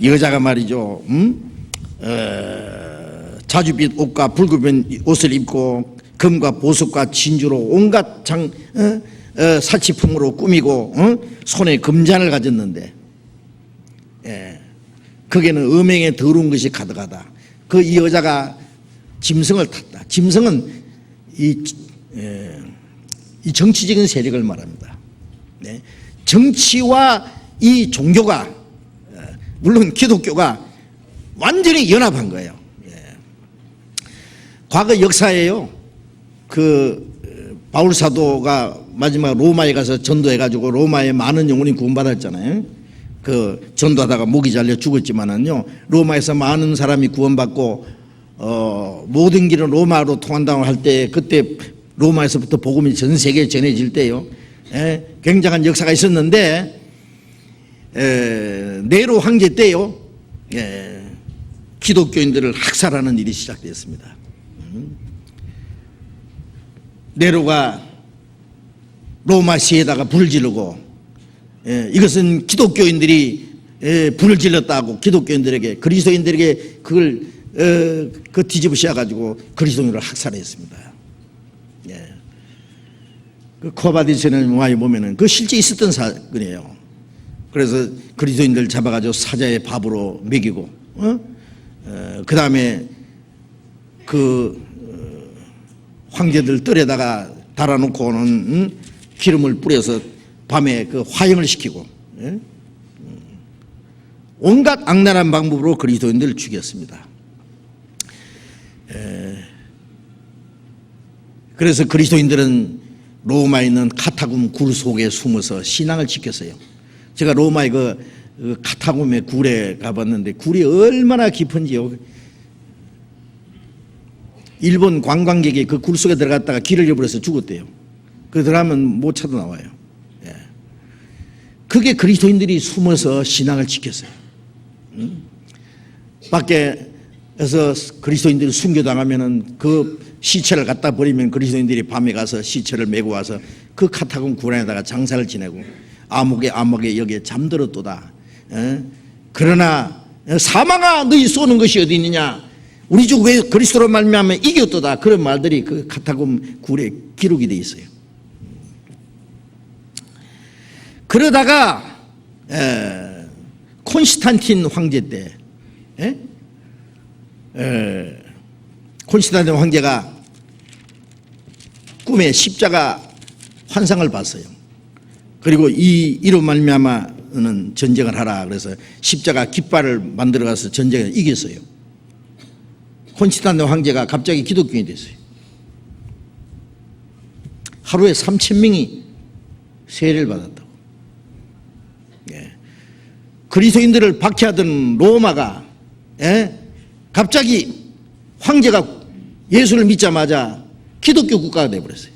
여자가 말이죠. 자주빛 옷과 붉은 옷을 입고 금과 보석과 진주로 온갖 사치품으로 꾸미고 손에 금잔을 가졌는데 거기에는 음행에 더러운 것이 가득하다. 그 이 여자가 짐승을 탔다. 짐승은 이 정치적인 세력을 말합니다. 정치와 이 종교가, 물론 기독교가 완전히 연합한 거예요. 과거 역사에요, 그 바울 사도가 마지막 로마에 가서 전도해가지고 로마에 많은 영혼이 구원받았잖아요. 그 전도하다가 목이 잘려 죽었지만은요, 로마에서 많은 사람이 구원받고 모든 길은 로마로 통한다고 할 때, 그때 로마에서부터 복음이 전 세계에 전해질 때요, 굉장한 역사가 있었는데, 네로 황제 때요, 기독교인들을 학살하는 일이 시작되었습니다. 네로가 로마시에다가 불을 지르고, 이것은 기독교인들이 불을 질렀다고 기독교인들에게, 그리스도인들에게 그걸 뒤집어 씌워가지고 그리스도인을 학살했습니다. 그 코바디스는 영화에 보면은 그 실제 있었던 사건이에요. 그래서 그리스도인들 잡아가지고 사자의 밥으로 먹이고, 그 다음에 그 황제들 뜰에다가 달아놓고는 기름을 뿌려서 밤에 그 화형을 시키고, 온갖 악랄한 방법으로 그리스도인들을 죽였습니다. 그래서 그리스도인들은 로마에 있는 카타굼 굴 속에 숨어서 신앙을 지켰어요. 제가 로마의 그 카타굼의 굴에 가봤는데 굴이 얼마나 깊은지요. 일본 관광객이 그 굴 속에 들어갔다가 길을 잃어버려서 죽었대요. 그 들어가면 못 찾아 나와요. 그게 그리스도인들이 숨어서 신앙을 지켰어요. 밖에서 그리스도인들이 순교당하면은 그 시체를 갖다 버리면 그리스도인들이 밤에 가서 시체를 메고 와서 그 카타굼 굴 안에다가 장사를 지내고 암흑에 여기에 잠들었도다. 그러나 사망아 너희 쏘는 것이 어디 있느냐, 우리 주 왜 그리스도로 말미암아 이겼도다. 그런 말들이 그 카타굼 굴에 기록이 돼 있어요. 그러다가 콘스탄틴 황제 때 콘스탄틴 황제가 꿈에 십자가 환상을 봤어요. 그리고 이로 말미암아는 전쟁을 하라. 그래서 십자가 깃발을 만들어 가서 전쟁을 이겼어요. 콘스탄틴 황제가 갑자기 기독교인이 됐어요. 하루에 3,000명이 세례를 받았다고. 그리스도인들을 박해하던 로마가 갑자기 황제가 예수를 믿자마자 기독교 국가가 되어버렸어요.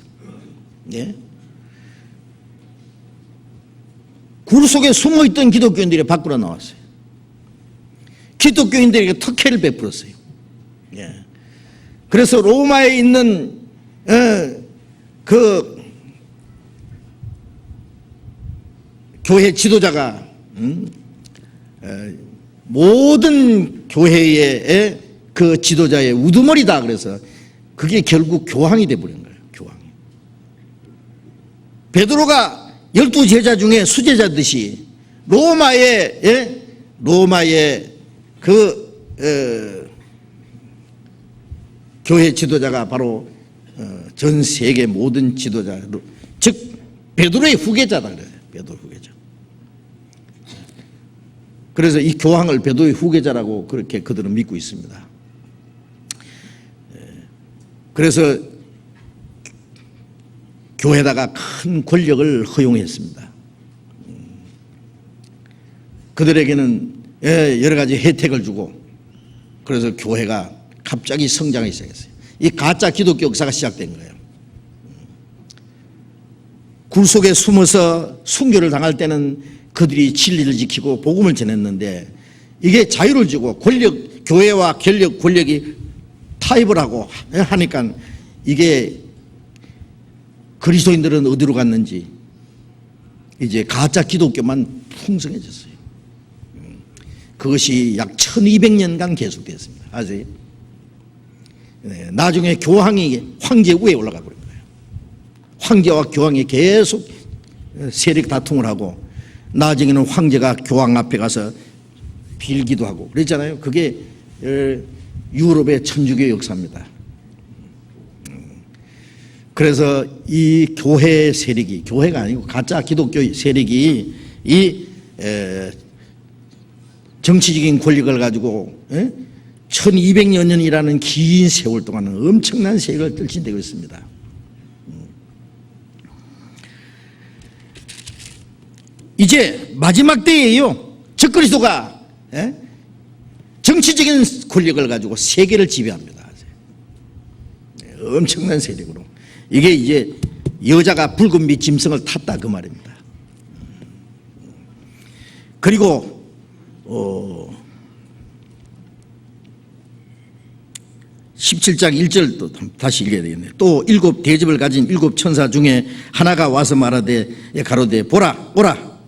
굴 속에 숨어있던 기독교인들이 밖으로 나왔어요. 기독교인들에게 특혜를 베풀었어요. 그래서 로마에 있는 그 교회 지도자가 모든 교회의 그 지도자의 우두머리다. 그래서 그게 결국 교황이 되어버린 거예요. 교황이. 베드로가 12제자 중에 수제자듯이 로마의 그 교회 지도자가 바로 전 세계 모든 지도자, 즉 베드로의 후계자다 그래요. 베드로 후계자. 그래서 이 교황을 베드로의 후계자라고 그렇게 그들은 믿고 있습니다. 그래서 교회에다가 큰 권력을 허용했습니다. 그들에게는 여러 가지 혜택을 주고, 그래서 교회가 갑자기 성장하기 시작했어요. 이 가짜 기독교 역사가 시작된 거예요. 굴 속에 숨어서 순교를 당할 때는 그들이 진리를 지키고 복음을 전했는데, 이게 자유를 주고 교회와 권력이 타협을 하고 하니까 이게 그리스도인들은 어디로 갔는지 이제 가짜 기독교만 풍성해졌어요. 그것이 약 1200년간 계속됐습니다. 아세요? 나중에 교황이 황제 위에 올라가 버린 거예요. 황제와 교황이 계속 세력 다툼을 하고, 나중에는 황제가 교황 앞에 가서 빌기도 하고 그랬잖아요. 그게 유럽의 천주교 역사입니다. 그래서 이 교회 세력이, 교회가 아니고 가짜 기독교 세력이 이 정치적인 권력을 가지고 1200여 년이라는 긴 세월 동안은 엄청난 세력을 떨친대고 있습니다. 이제 마지막 때예요. 적그리스도가 정치적인 권력을 가지고 세계를 지배합니다. 엄청난 세력으로. 이게 이제 여자가 붉은 빛 짐승을 탔다 그 말입니다. 그리고 17장 1절 또 다시 읽어야 되겠네요. 또 7 대접을 가진 7 천사 중에 하나가 와서 말하되 가로되 보라 오라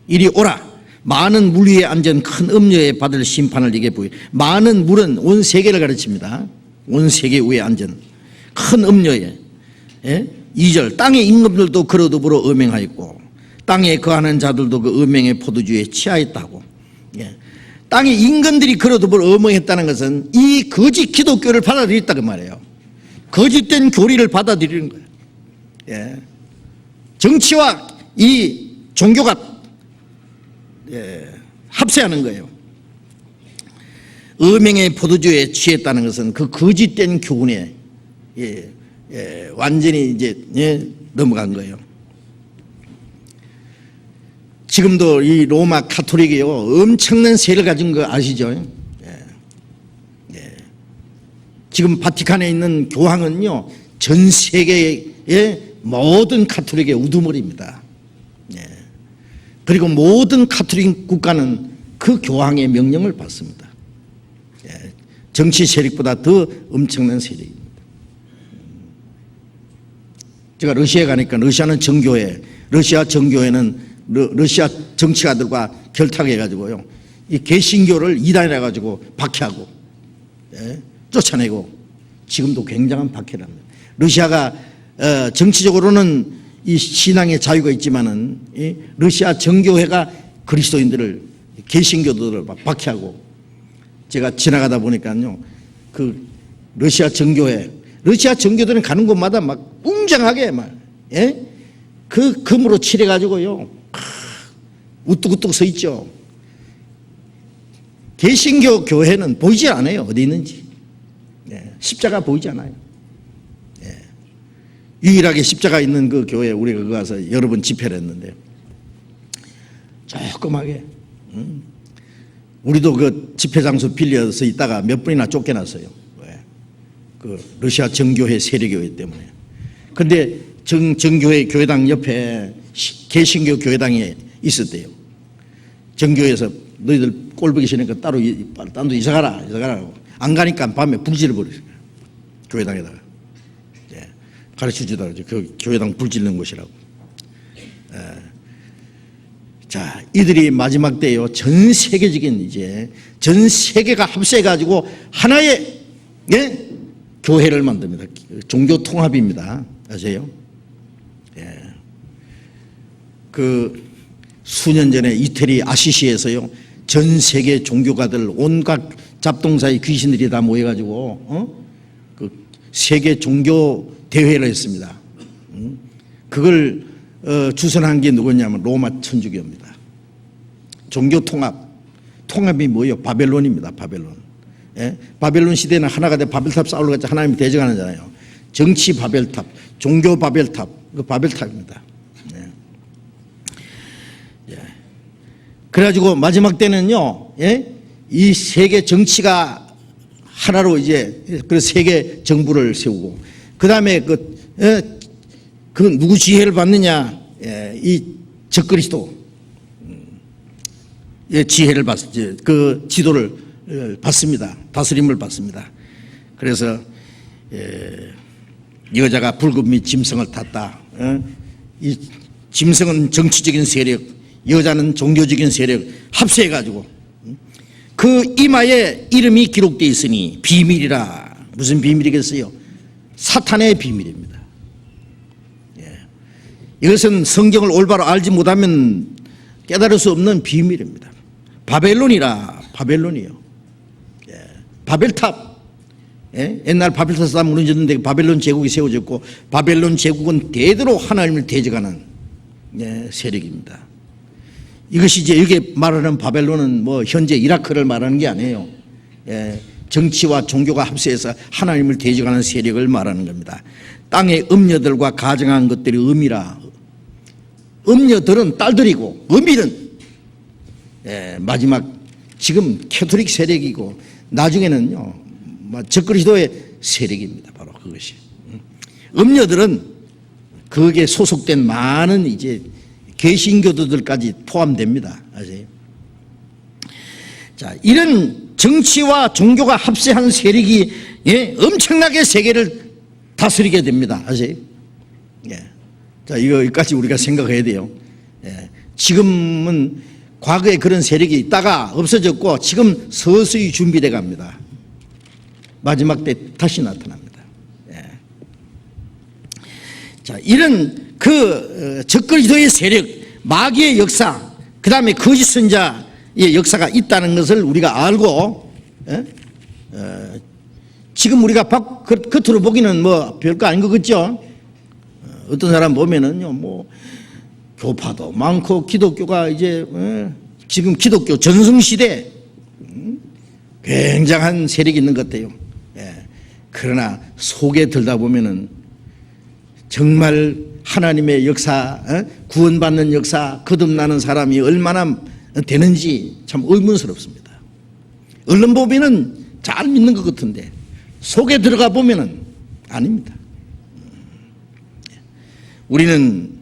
이리 오라. 많은 물 위에 앉은 큰 음녀에 받을 심판을 이게 보여. 많은 물은 온 세계를 가르칩니다. 온 세계 위에 앉은 큰 음녀에. 2절 땅의 임금들도 그로 더불어 음행하였고 땅에 거하는 자들도 그 음행의 포도주에 취하였다고. 땅의 임금들이 그로 더불어 음행했다는 것은 이 거짓 기독교를 받아들였다 그 말이에요. 거짓된 교리를 받아들이는 거예요. 정치와 이 종교가 합세하는 거예요. 음행의 포도주에 취했다는 것은 그 거짓된 교훈에 완전히 이제 넘어간 거예요. 지금도 이 로마 카톨릭이요 엄청난 세를 가진 거 아시죠? 지금 바티칸에 있는 교황은요 전 세계의 모든 카톨릭의 우두머리입니다. 그리고 모든 카톨릭 국가는 그 교황의 명령을 받습니다. 정치 세력보다 더 엄청난 세력입니다. 제가 러시아에 가니까 러시아는 정교회, 러시아 정교회는 러시아 정치가들과 결탁해가지고요 이 개신교를 이단이라 해가지고 박해하고 쫓아내고 지금도 굉장한 박해를 합니다. 러시아가 정치적으로는 이 신앙의 자유가 있지만은 이 러시아 정교회가 그리스도인들을 개신교도들을 박해하고 제가 지나가다 보니까요 그 러시아 정교들은 가는 곳마다 막 웅장하게 막 그 금으로 칠해가지고요 우뚝우뚝 서 있죠. 개신교 교회는 보이지 않아요. 어디 있는지. 십자가 보이지 않아요. 유일하게 십자가 있는 그 교회 우리가 거기 가서 여러 번 집회를 했는데 조그맣게 우리도 그 집회 장소 빌려서 있다가 몇 번이나 쫓겨났어요. 왜? 그 러시아 정교회 세력이기 때문에. 그런데 정교회 교회당 옆에 개신교 교회당이 있었대요. 정교회에서 너희들 꼴보기 싫으니까 따로 딴 데 이사 가라 안 가니까 밤에 불질을 버렸어요. 교회당에다가. 가르쳐주다 그러죠. 그 교회당 불질는 곳이라고. 자, 이들이 마지막 때요. 전 세계적인 이제 전 세계가 합세해가지고 하나의 교회를 만듭니다. 종교 통합입니다. 아세요? 그 수년 전에 이태리 아시시에서요. 전 세계 종교가들 온갖 잡동사의 귀신들이 다 모여가지고 그 세계 종교 대회를 했습니다. 그걸 주선한 게 누구냐면 로마 천주교입니다. 종교 통합이 뭐예요? 바벨론입니다. 바벨론. 바벨론 시대는 하나가 돼 바벨탑 쌓으러 갔자 하나님이 대적하는잖아요. 정치 바벨탑, 종교 바벨탑, 그 바벨탑입니다. 그래가지고 마지막 때는요, 이 세계 정치가 하나로 이제 그 세계 정부를 세우고, 그 다음에 그 누구 지혜를 받느냐, 이 적그리스도 지혜를 그 지도를 받습니다. 다스림을 받습니다. 그래서 여자가 붉은 및 짐승을 탔다. 이 짐승은 정치적인 세력, 여자는 종교적인 세력 합세해가지고 그 이마에 이름이 기록되어 있으니 비밀이라. 무슨 비밀이겠어요? 사탄의 비밀입니다. 이것은 성경을 올바로 알지 못하면 깨달을 수 없는 비밀입니다. 바벨론이라. 바벨론이요. 바벨탑. 옛날 바벨탑 싸움 무너졌는데 바벨론 제국이 세워졌고, 바벨론 제국은 대대로 하나님을 대적하는 세력입니다. 이것이 이제 여기 말하는 바벨론은 뭐 현재 이라크를 말하는 게 아니에요. 정치와 종교가 합세해서 하나님을 대적하는 세력을 말하는 겁니다. 땅의 음녀들과 가정한 것들이 음이라. 음녀들은 딸들이고 음이는 마지막 지금 캐톨릭 세력이고 나중에는요 적그리스도의 세력입니다. 바로 그것이. 음녀들은 거기에 소속된 많은 이제 개신교도들까지 포함됩니다. 아세요? 자, 이런 정치와 종교가 합세한 세력이 엄청나게 세계를 다스리게 됩니다. 아세요? 예. 자, 이거까지 우리가 생각해야 돼요. 예. 지금은 과거에 그런 세력이 있다가 없어졌고 지금 서서히 준비돼 갑니다. 마지막 때 다시 나타납니다. 예. 자, 이런 적그리스도의 세력, 마귀의 역사, 그 다음에 거짓 선자의 역사가 있다는 것을 우리가 알고, 지금 우리가 겉으로 보기는 뭐 별거 아닌 것 같죠? 어떤 사람 보면은요, 뭐, 교파도 많고, 기독교가 이제, 지금 기독교 전승시대, 굉장한 세력이 있는 것 같아요. 예. 그러나 속에 들다 보면은 정말 하나님의 역사, 구원받는 역사, 거듭나는 사람이 얼마나 되는지 참 의문스럽습니다. 언론 보면은 잘 믿는 것 같은데 속에 들어가 보면은 아닙니다. 우리는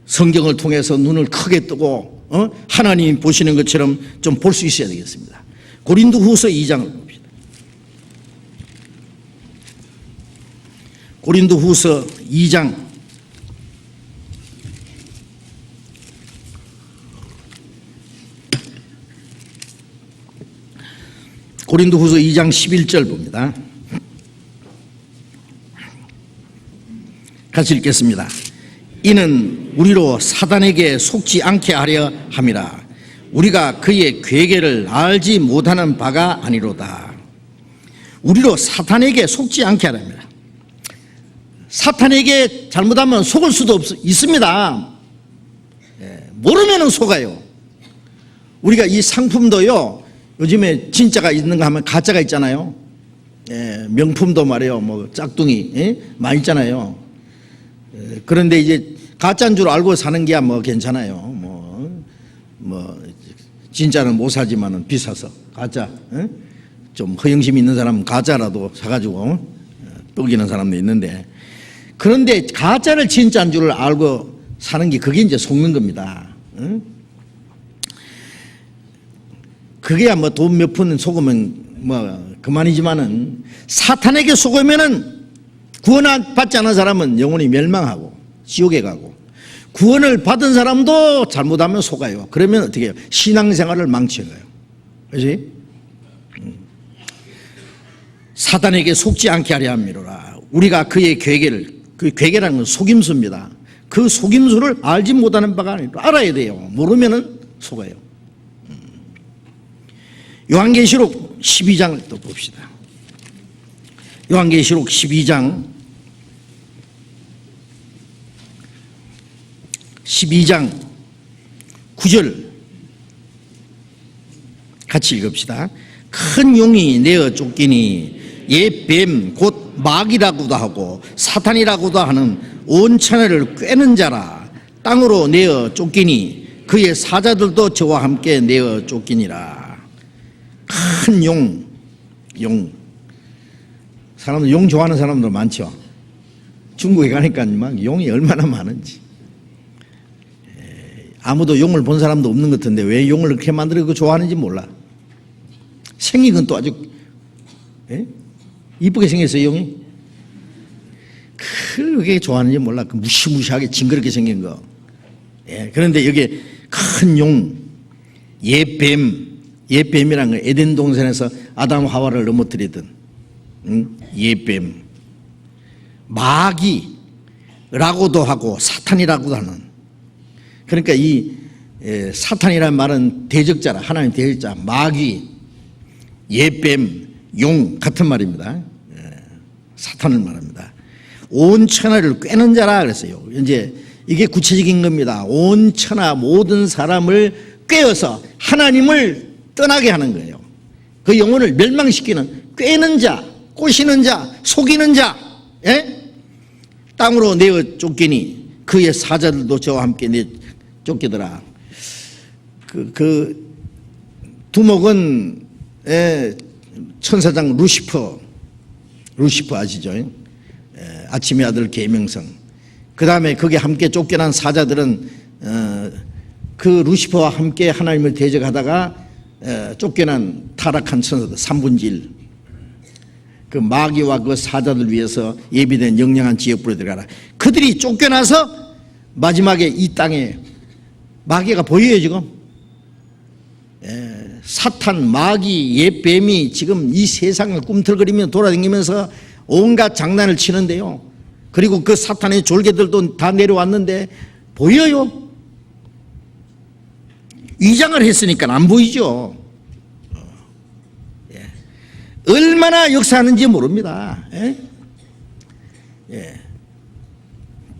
성경을 통해서 눈을 크게 뜨고 하나님 보시는 것처럼 좀 볼 수 있어야 되겠습니다. 고린도후서 2장을 봅시다. 고린도후서 2장 11절 봅니다. 같이 읽겠습니다. 이는 우리로 사단에게 속지 않게 하려 함이라. 우리가 그의 괴계를 알지 못하는 바가 아니로다. 우리로 사탄에게 속지 않게 하려 함이라. 사탄에게 잘못하면 속을 수도 있습니다. 모르면 속아요. 우리가 이 상품도요, 요즘에 진짜가 있는가 하면 가짜가 있잖아요. 명품도 말이에요, 뭐 짝퉁이 많이 있잖아요. 그런데 이제 가짜인 줄 알고 사는 게야 뭐 괜찮아요. 뭐 진짜는 못 사지만은 비싸서 가짜. 좀 허영심 있는 사람은 가짜라도 사가지고 뻐기는 사람도 있는데, 그런데 가짜를 진짜인 줄 알고 사는 게 그게 이제 속는 겁니다. 그게야 뭐 돈 몇 푼 속으면 뭐 그만이지만은 사탄에게 속으면은 구원 받지 않은 사람은 영원히 멸망하고 지옥에 가고, 구원을 받은 사람도 잘못하면 속아요. 그러면 어떻게 해요? 신앙생활을 망쳐가요. 그렇지? 사탄에게 속지 않게 하려 함이로라. 우리가 그의 괴계를, 그 괴계라는 건 속임수입니다. 그 속임수를 알지 못하는 바가 아니라 알아야 돼요. 모르면은 속아요. 요한계시록 12장을 또 봅시다. 요한계시록 12장 9절 같이 읽읍시다. 큰 용이 내어 쫓기니 옛 뱀 곧 마귀라고도 하고 사탄이라고도 하는 온 천하를 꿰는 자라. 땅으로 내어 쫓기니 그의 사자들도 저와 함께 내어 쫓기니라. 큰 용. 사람들 용 좋아하는 사람들 많죠. 중국에 가니까 막 용이 얼마나 많은지. 아무도 용을 본 사람도 없는 것 같은데 왜 용을 그렇게 만들고 좋아하는지 몰라. 생긴 건 또 아주 이쁘게 생겼어요. 용이. 그렇게 좋아하는지 몰라. 그 무시무시하게 징그럽게 생긴 거. 그런데 여기 큰 용, 옛뱀이라는 거, 에덴 동산에서 아담 하와를 넘어뜨리던 옛뱀, 마귀라고도 하고 사탄이라고도 하는. 그러니까 이 사탄이라는 말은 대적자라, 하나님 대적자, 마귀, 옛뱀, 용 같은 말입니다. 사탄을 말합니다. 온 천하를 꿰는 자라 그랬어요. 이제 이게 구체적인 겁니다. 온 천하 모든 사람을 꿰어서 하나님을 떠나게 하는 거예요. 그 영혼을 멸망시키는, 꿰는 자, 꼬시는 자, 속이는 자, 땅으로 내어 쫓기니 그의 사자들도 저와 함께 쫓기더라. 그 두목은 천사장 루시퍼 아시죠? 아침의 아들 계명성. 그 다음에 거기에 함께 쫓겨난 사자들은 그 루시퍼와 함께 하나님을 대적하다가 쫓겨난 타락한 천사들 3분의 1. 그 마귀와 그 사자들 위해서 예비된 영영한 지역불에 들어가라. 그들이 쫓겨나서 마지막에 이 땅에 마귀가 보여요 지금. 사탄, 마귀, 옛뱀이 지금 이 세상을 꿈틀거리며 돌아다니면서 온갖 장난을 치는데요. 그리고 그 사탄의 졸개들도 다 내려왔는데 보여요? 위장을 했으니까 안 보이죠. 얼마나 역사하는지 모릅니다.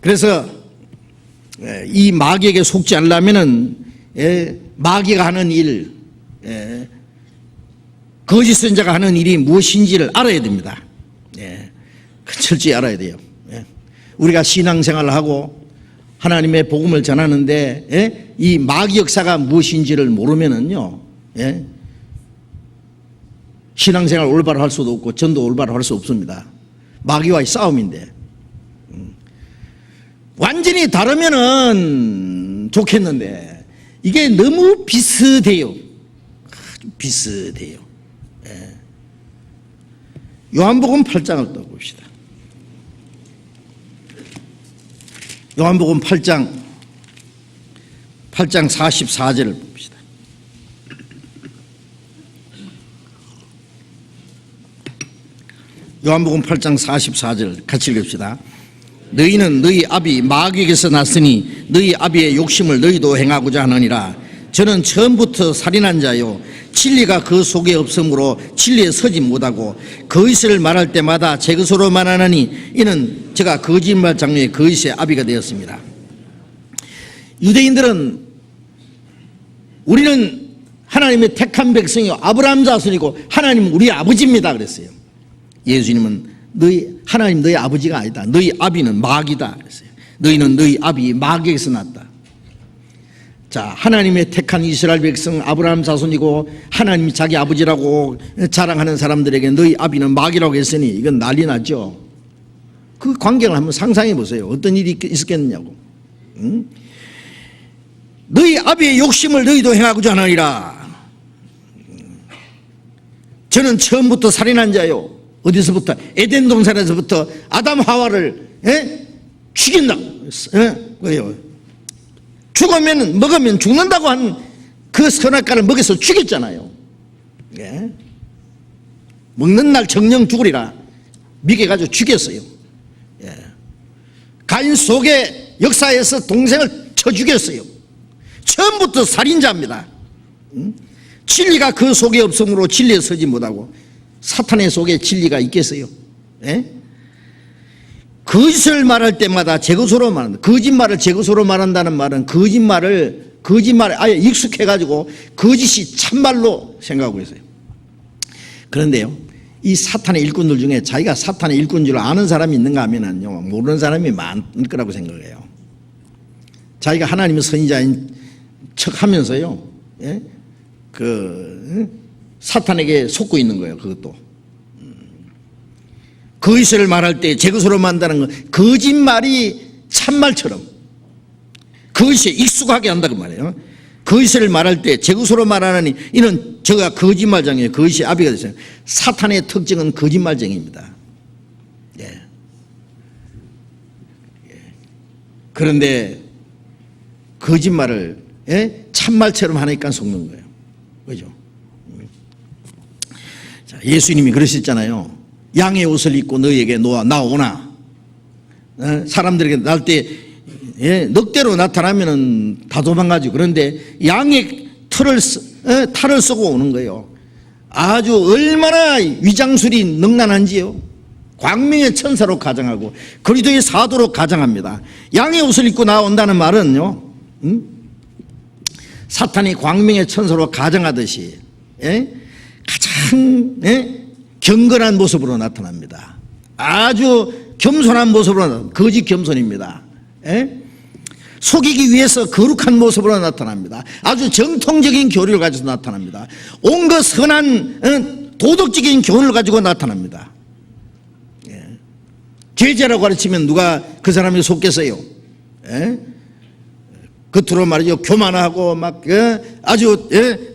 그래서 이 마귀에게 속지 않으려면은 마귀가 하는 일, 거짓 선자가 하는 일이 무엇인지를 알아야 됩니다. 철저히 알아야 돼요. 우리가 신앙생활을 하고 하나님의 복음을 전하는데 이 마귀 역사가 무엇인지를 모르면은요, 신앙생활 올바로 할 수도 없고 전도 올바로 할 수 없습니다. 마귀와의 싸움인데 완전히 다르면은 좋겠는데 이게 너무 비슷해요. 아주 비슷해요. 요한복음 8장을 또 봅시다. 요한복음 8장 44절을 봅시다. 요한복음 8장 44절 같이 읽읍시다. 너희는 너희 아비 마귀에게서 났으니 너희 아비의 욕심을 너희도 행하고자 하느니라. 저는 처음부터 살인한 자요 진리가 그 속에 없으므로 진리에 서지 못하고 거짓을 말할 때마다 제 것으로 말하나니 이는 제가 거짓말 장로의 거짓의 아비가 되었습니다. 유대인들은 우리는 하나님의 택한 백성이요 아브라함 자손이고 하나님은 우리 아버지입니다 그랬어요. 예수님은 하나님 너희 아버지가 아니다. 너희 아비는 마귀다 그랬어요. 너희는 너희 아비 마귀에서 났다. 자, 하나님의 택한 이스라엘 백성 아브라함 자손이고 하나님이 자기 아버지라고 자랑하는 사람들에게 너희 아비는 마귀라고 했으니 이건 난리 났죠. 그 광경을 한번 상상해 보세요. 어떤 일이 있었겠느냐고. 너희 아비의 욕심을 너희도 행하고자 하느니라. 저는 처음부터 살인한 자요. 어디서부터? 에덴 동산에서부터 아담 하와를 죽인다고. 왜요? 죽으면 먹으면 죽는다고 한 그 선악과를 먹여서 죽였잖아요. 먹는 날 정령 죽으리라 미개가지고 죽였어요. 가인 속의 역사에서 동생을 쳐 죽였어요. 처음부터 살인자입니다. 진리가 그 속에 없으므로 진리에 서지 못하고 사탄의 속에 진리가 있겠어요? 거짓을 말할 때마다 제 것으로 말한다. 거짓말을 제 것으로 말한다는 말은 거짓말을 아예 익숙해가지고 거짓이 참말로 생각하고 있어요. 그런데요, 이 사탄의 일꾼들 중에 자기가 사탄의 일꾼인 줄 아는 사람이 있는가 하면요, 모르는 사람이 많을 거라고 생각해요. 자기가 하나님의 선지자인 척 하면서요, 사탄에게 속고 있는 거예요, 그것도. 거짓을 말할 때 제 것으로 만다는 건 거짓말이 참말처럼 거짓에 익숙하게 한다고 말이에요. 거짓을 말할 때 제 것으로 말하느니 이는 저가 거짓말장이에요. 거짓의 아비가 됐어요. 사탄의 특징은 거짓말쟁이입니다. 그런데 거짓말을 참말처럼 하니까 속는 거예요. 그죠? 자, 예수님이 그러셨잖아요. 양의 옷을 입고 너희에게 나오나 사람들에게 날 때 넉대로 나타나면은 다 도망가죠. 그런데 양의 탈을 쓰고 오는 거예요. 아주 얼마나 위장술이 능란한지요. 광명의 천사로 가정하고 그리스도의 사도로 가정합니다. 양의 옷을 입고 나온다는 말은요, 사탄이 광명의 천사로 가정하듯이 가장 경건한 모습으로 나타납니다. 아주 겸손한 모습으로 나타납니다. 거짓 겸손입니다. 속이기 위해서 거룩한 모습으로 나타납니다. 아주 정통적인 교리를 가지고 나타납니다. 온갖 선한 도덕적인 교훈을 가지고 나타납니다. 제자라고 가르치면 누가 그 사람이 속겠어요? 겉으로 말이죠, 교만하고 막 아주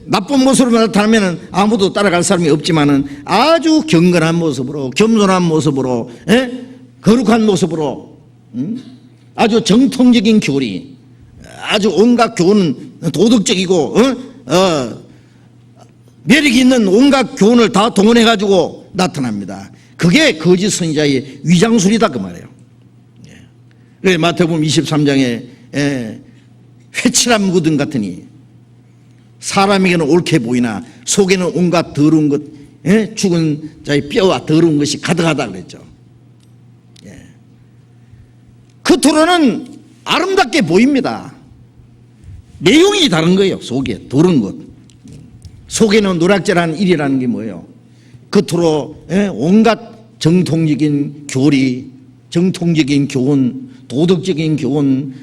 나쁜 모습으로 나타나면 아무도 따라갈 사람이 없지만은 아주 경건한 모습으로, 겸손한 모습으로, 거룩한 모습으로, 아주 정통적인 교리, 아주 온갖 교훈, 도덕적이고 매력 있는 온갖 교훈을 다 동원해 가지고 나타납니다. 그게 거짓 선지자의 위장술이다 그 말이에요. 그래서 마태복음 23장에 회칠한 무덤 같으니 사람에게는 옳게 보이나 속에는 온갖 더러운 것, 죽은 자의 뼈와 더러운 것이 가득하다 그랬죠. 겉으로는 아름답게 보입니다. 내용이 다른 거예요. 속에 더러운 것. 속에는 노략질하는 일이라는 게 뭐예요? 겉으로 온갖 정통적인 교리, 정통적인 교훈, 도덕적인 교훈,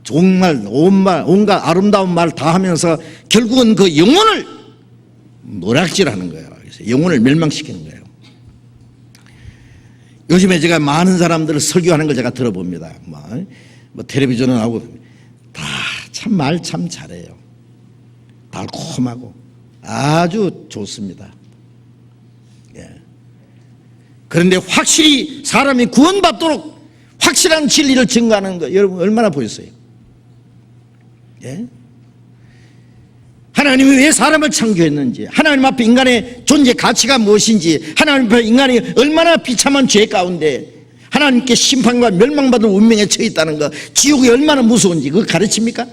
좋은 말, 온갖 아름다운 말 다 하면서 결국은 그 영혼을 노략질하는 거예요. 그래서 영혼을 멸망시키는 거예요. 요즘에 제가 많은 사람들을 설교하는 걸 제가 들어봅니다. 뭐 텔레비전에 나오고 다 참 말 참 잘해요. 달콤하고 아주 좋습니다. 그런데 확실히 사람이 구원받도록 확실한 진리를 증거하는 거 여러분 얼마나 보였어요? 하나님이 왜 사람을 창조했는지, 하나님 앞에 인간의 존재 가치가 무엇인지, 하나님 앞에 인간이 얼마나 비참한 죄 가운데 하나님께 심판과 멸망받은 운명에 처해 있다는 거, 지옥이 얼마나 무서운지 그거 가르칩니까?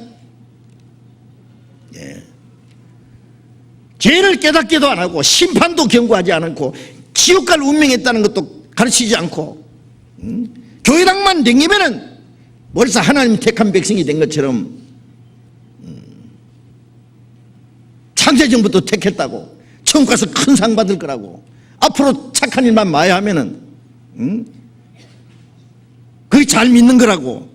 죄를 깨닫기도 안 하고 심판도 경고하지 않고 지옥 갈 운명에 있다는 것도 가르치지 않고 교회당만 댕기면은 벌써 하나님 택한 백성이 된 것처럼 창세전부터 택했다고, 천국 가서 큰 상 받을 거라고, 앞으로 착한 일만 마야 하면은 그게 잘 믿는 거라고.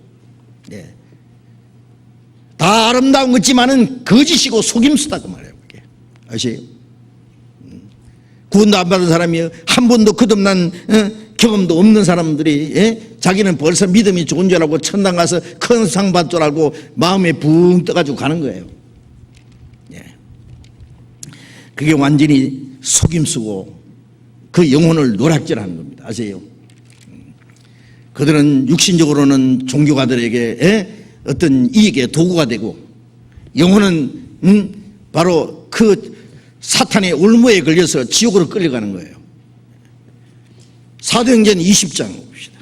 다 아름다운 것지만은 거짓이고 속임수다 그 말이에요. 그게 아시죠? 구원도 안 받은 사람이 한 번도 거듭난 경험도 없는 사람들이 자기는 벌써 믿음이 좋은 줄 알고 천당 가서 큰 상 받을 줄 알고 마음에 붕 떠가지고 가는 거예요. 그게 완전히 속임수고 그 영혼을 노략질하는 겁니다. 아세요? 그들은 육신적으로는 종교가들에게 어떤 이익의 도구가 되고 영혼은 바로 그 사탄의 올무에 걸려서 지옥으로 끌려가는 거예요. 사도행전 20장 봅시다.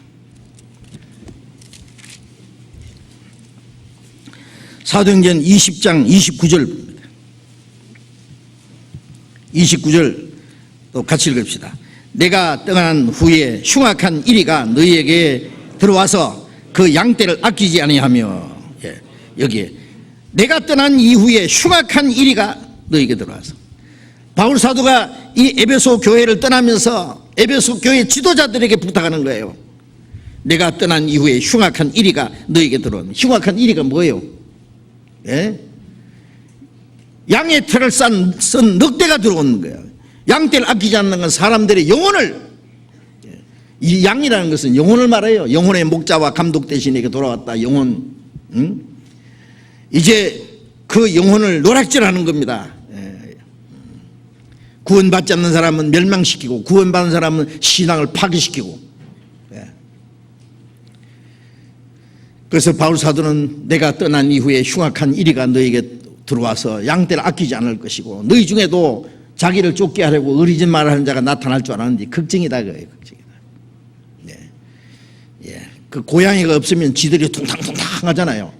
사도행전 20장 29절 봅니다. 29절 또 같이 읽읍시다. 내가 떠난 후에 흉악한 이리가 너희에게 들어와서 그 양떼를 아끼지 아니하며, 여기에 내가 떠난 이후에 흉악한 이리가 너희에게 들어와서, 바울 사도가 이 에베소 교회를 떠나면서 에베소 교회 지도자들에게 부탁하는 거예요. 내가 떠난 이후에 흉악한 이리가 너희에게 들어오는, 흉악한 이리가 뭐예요? 양의 털을 쓴 늑대가 들어오는 거예요. 양떼를 아끼지 않는 건 사람들의 영혼을, 이 양이라는 것은 영혼을 말해요. 영혼의 목자와 감독 대신에게 돌아왔다. 영혼. 이제 그 영혼을 노략질하는 겁니다. 구원받지 않는 사람은 멸망시키고 구원받은 사람은 신앙을 파괴시키고. 그래서 바울 사도는 내가 떠난 이후에 흉악한 이리가 너에게 들어와서 양떼를 아끼지 않을 것이고 너희 중에도 자기를 쫓게 하려고 어리진 말을 하는 자가 나타날 줄 알았는데 걱정이다 그거예요. 걱정이다. 그 고양이가 없으면 지들이 퉁탕퉁탕 하잖아요.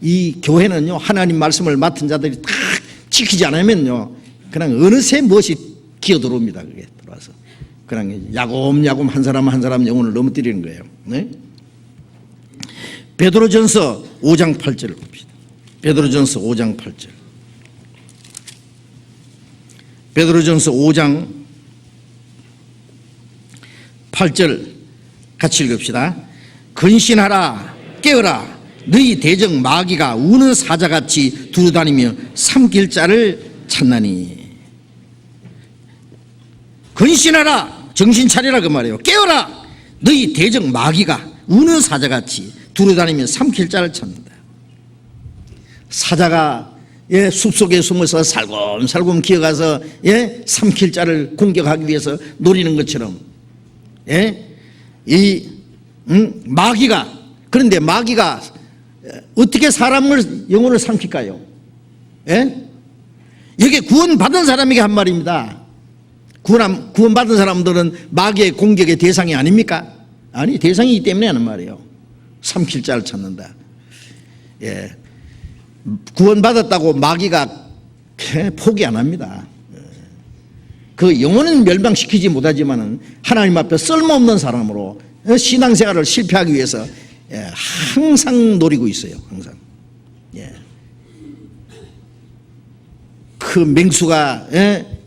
이 교회는요, 하나님 말씀을 맡은 자들이 딱 지키지 않으면요 그냥 어느새 무엇이 기어 들어옵니다. 그게 들어와서 그냥 야곱야곱 한 사람 한 사람 영혼을 넘어뜨리는 거예요. 베드로전서 5장 8절을 봅시다. 베드로전서 5장 8절. 베드로전서 5장 8절 같이 읽읍시다. 근신하라, 깨어라 너희 대적 마귀가 우는 사자같이 두루다니며 삼킬 자를 찾나니. 근신하라 정신 차리라 그 말이에요. 깨어라 너희 대적 마귀가 우는 사자같이 두루다니며 삼킬 자를 찾는다. 사자가 숲속에 숨어서 살금살금 기어가서 삼킬 자를 공격하기 위해서 노리는 것처럼 이 마귀가, 그런데 마귀가 어떻게 사람을 영혼을 삼킬까요? 여기 구원받은 사람에게 한 말입니다. 구원받은 사람들은 마귀의 공격의 대상이 아닙니까? 아니, 대상이기 때문에 하는 말이에요. 삼킬 자를 찾는다. 구원받았다고 마귀가 포기 안 합니다. 그 영혼은 멸망시키지 못하지만 하나님 앞에 쓸모없는 사람으로 신앙생활을 실패하기 위해서 항상 노리고 있어요. 항상. 그 맹수가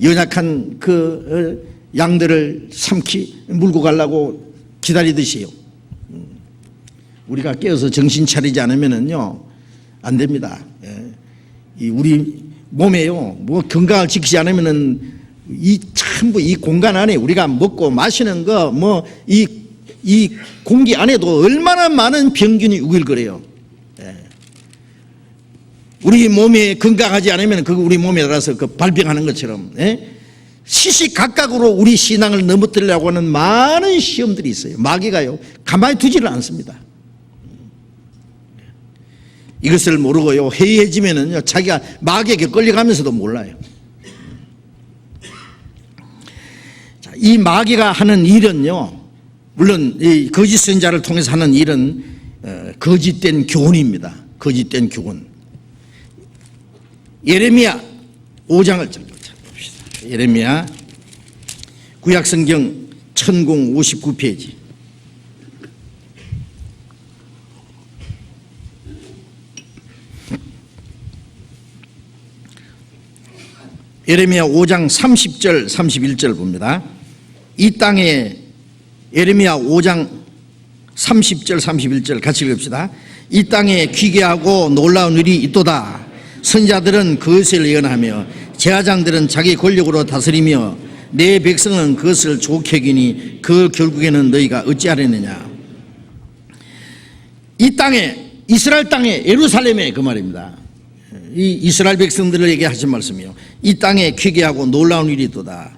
연약한 그 양들을 물고 가려고 기다리듯이요. 우리가 깨어서 정신 차리지 않으면은요 안 됩니다. 우리 몸에요 뭐 건강을 지키지 않으면은 전부 이 공간 안에 우리가 먹고 마시는 거 뭐 이 공기 안에도 얼마나 많은 병균이 우글거려요. 우리 몸이 건강하지 않으면 그거 우리 몸에 따라서 그 발병하는 것처럼 시시각각으로 우리 신앙을 넘어뜨리려고 하는 많은 시험들이 있어요. 마귀가요 가만히 두지를 않습니다. 이것을 모르고요 해이해지면은요 자기가 마귀에게 끌려가면서도 몰라요. 자, 이 마귀가 하는 일은요, 물론 이 거짓 선자를 통해서 하는 일은 거짓된 교훈입니다. 거짓된 교훈. 예레미야 5장을 봅시다. 예레미야 구약성경 1059페이지. 예레미야 5장 30절 31절 봅니다. 이 땅에 예레미야 5장 30절 31절 같이 읽읍시다. 이 땅에 기괴하고 놀라운 일이 있도다. 선자들은 그것을 예언하며 제사장들은 자기 권력으로 다스리며 내 백성은 그것을 좋게 여기니 그 결국에는 너희가 어찌하려느냐. 이 땅에 이스라엘 땅에 예루살렘에 그 말입니다. 이 이스라엘 백성들에게 하신 말씀이요. 이 땅에 기괴하고 놀라운 일이 있도다.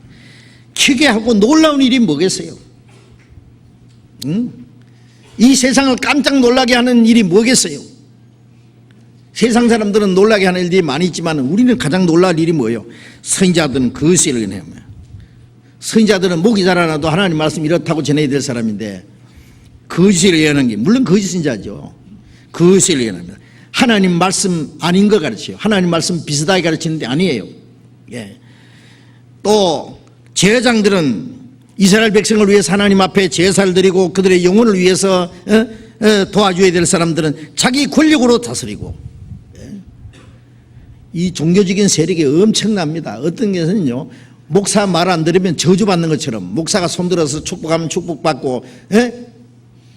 기괴하고 놀라운 일이 뭐겠어요? 이 세상을 깜짝 놀라게 하는 일이 뭐겠어요? 세상 사람들은 놀라게 하는 일들이 많이 있지만 우리는 가장 놀랄 일이 뭐예요? 선지자들은 그것을 예언해요. 선지자들은 목이 자라나도 하나님 말씀 이렇다고 전해야 될 사람인데 거짓을 예언하는 게 물론 거짓 선지자죠. 그것을 예언합니다. 하나님 말씀 아닌 거 가르쳐요. 하나님 말씀 비슷하게 가르치는데 아니에요. 또 제사장들은 이스라엘 백성을 위해서 하나님 앞에 제사를 드리고 그들의 영혼을 위해서 도와줘야 될 사람들은 자기 권력으로 다스리고, 이 종교적인 세력이 엄청납니다. 어떤 것은요 목사 말 안 들으면 저주받는 것처럼 목사가 손들어서 축복하면 축복받고